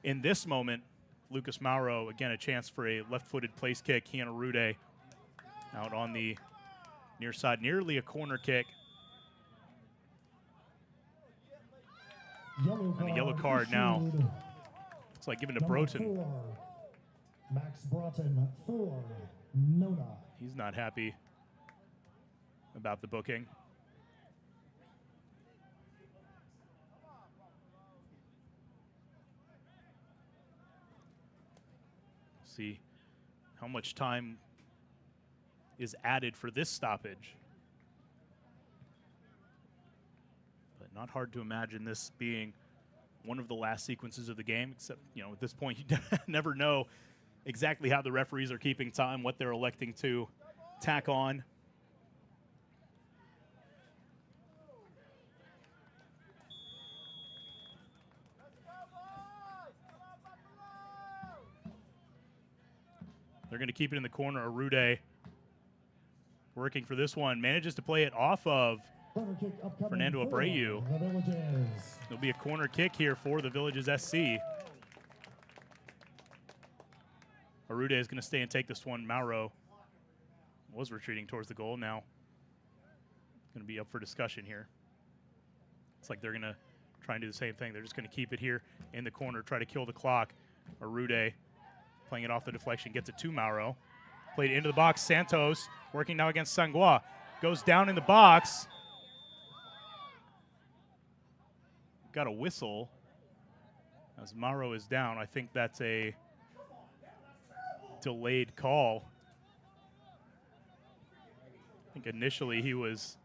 in this moment Lucas Mauro, again, a chance for a left-footed place kick. Kian Arude out on the near side, nearly a corner kick. And a yellow card now. Looks like given to Broughton. 4, Max Broughton, 4, Nona. He's not happy about the booking. See how much time is added for this stoppage. But not hard to imagine this being one of the last sequences of the game, except, you know, at this point you never know exactly how the referees are keeping time, what they're electing to tack on. They're going to keep it in the corner. Arude working for this one. Manages to play it off of Fernando Abreu. There'll be a corner kick here for the Villages SC. Arude is going to stay and take this one. Mauro was retreating towards the goal. Now going to be up for discussion here. It's like they're going to try and do the same thing. They're just going to keep it here in the corner, try to kill the clock. Arude playing it off the deflection, gets it to Mauro. Played into the box. Santos working now against Sangua. Goes down in the box. Got a whistle as Mauro is down. I think that's a delayed call. I think initially he was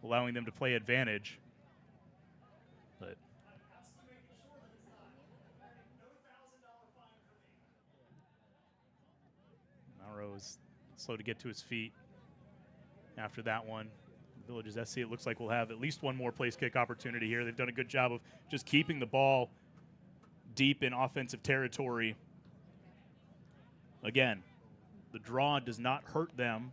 allowing them to play advantage. But Mauro is slow to get to his feet after that one. Villages SC, it looks like we'll have at least one more place kick opportunity here. They've done a good job of just keeping the ball deep in offensive territory. Again, the draw does not hurt them.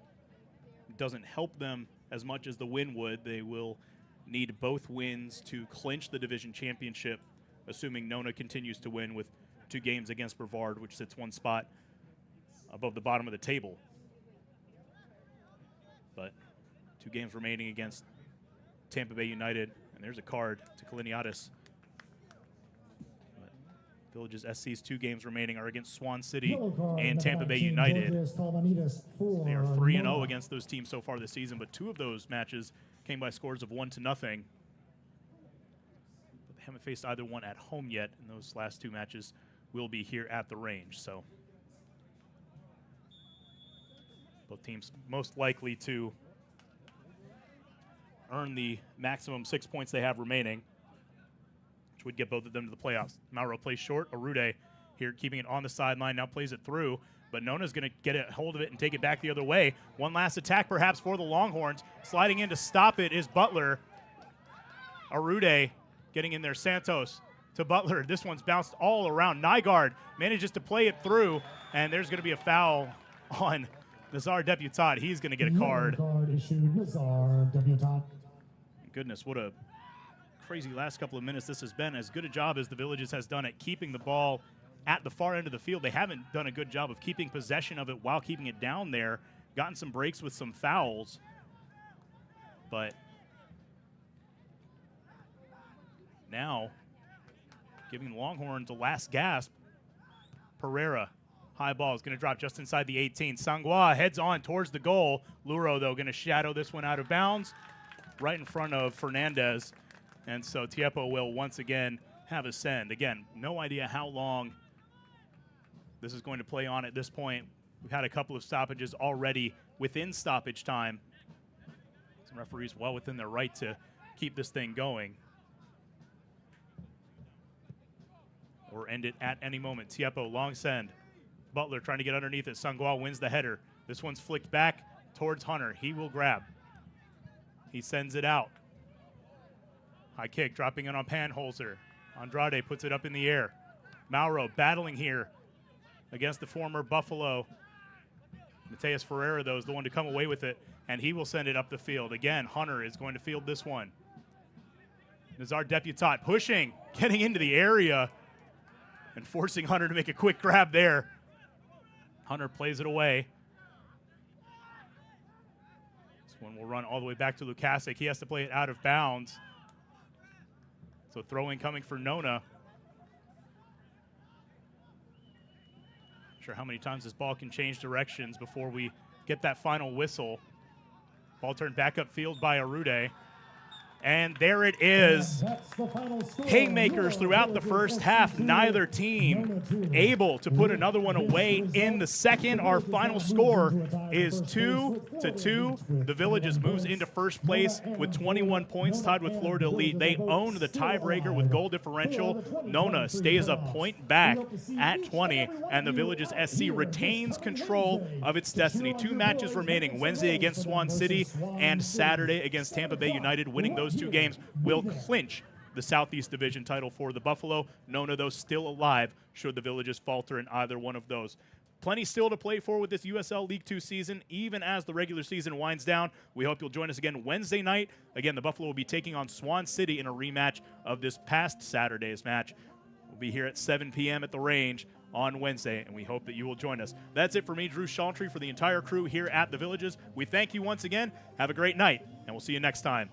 It doesn't help them as much as the win would. They will need both wins to clinch the division championship, assuming Nona continues to win with 2 games against Brevard, which sits 1 spot above the bottom of the table. But 2 games remaining against Tampa Bay United, and there's a card to Kaliniadis. Villages SC's 2 games remaining are against Swan City and Tampa Bay United. They are 3-0 against those teams so far this season, but 2 of those matches came by scores of 1-0. But they haven't faced either one at home yet, and those last 2 matches will be here at the range. So both teams most likely to earn the maximum 6 points they have remaining, which would get both of them to the playoffs. Mauro plays short. Arude here keeping it on the sideline, now plays it through, but Nona's going to get a hold of it and take it back the other way. One last attack perhaps for the Longhorns. Sliding in to stop it is Butler. Arude getting in there. Santos to Butler. This one's bounced all around. Nygaard manages to play it through, and there's going to be a foul on Nazar Debutat. He's going to get a card. Issued, Nazar Debutat. Goodness, what a crazy last couple of minutes this has been. As good a job as the Villages has done at keeping the ball at the far end of the field, they haven't done a good job of keeping possession of it while keeping it down there. Gotten some breaks with some fouls, but now giving the Longhorns a last gasp. Pereira, high ball, is going to drop just inside the 18. Sangua heads on towards the goal. Luro, though, going to shadow this one out of bounds right in front of Fernandez. And so Tiepo will once again have a send. Again, no idea how long this is going to play on at this point. We've had a couple of stoppages already within stoppage time. Some referees well within their right to keep this thing going or end it at any moment. Tiepo, long send. Butler trying to get underneath it. Sangua wins the header. This one's flicked back towards Hunter. He will grab. He sends it out. High kick, dropping in on Panholzer. Andrade puts it up in the air. Mauro battling here against the former Buffalo. Mateus Ferreira, though, is the one to come away with it, and he will send it up the field. Again, Hunter is going to field this one. Nazar Debutat pushing, getting into the area, and forcing Hunter to make a quick grab there. Hunter plays it away. This one will run all the way back to Lukasic. He has to play it out of bounds. So throwing coming for Nona. Not sure how many times this ball can change directions before we get that final whistle. Ball turned back upfield by Arude. And there it is. Haymakers throughout the first half. Neither team able to put another one away in the second. Our final score is 2-2. The Villages moves into first place with 21 points, tied with Florida Elite. They own the tiebreaker with goal differential. Nona stays a point back at 20, and the Villages SC retains control of its destiny. 2 matches remaining, Wednesday against Swan City and Saturday against Tampa Bay United. Winning those 2 games will clinch the Southeast Division title for the Buffalo. Nona, though, still alive should the Villages falter in either one of those. Plenty still to play for with this USL League 2 season, even as the regular season winds down. We hope you'll join us again Wednesday night. Again, the Buffalo will be taking on Swan City in a rematch of this past Saturday's match. We'll be here at 7 p.m. at the range on Wednesday, and we hope that you will join us. That's it for me, Drew Chantry, for the entire crew here at the Villages. We thank you once again. Have a great night, and we'll see you next time.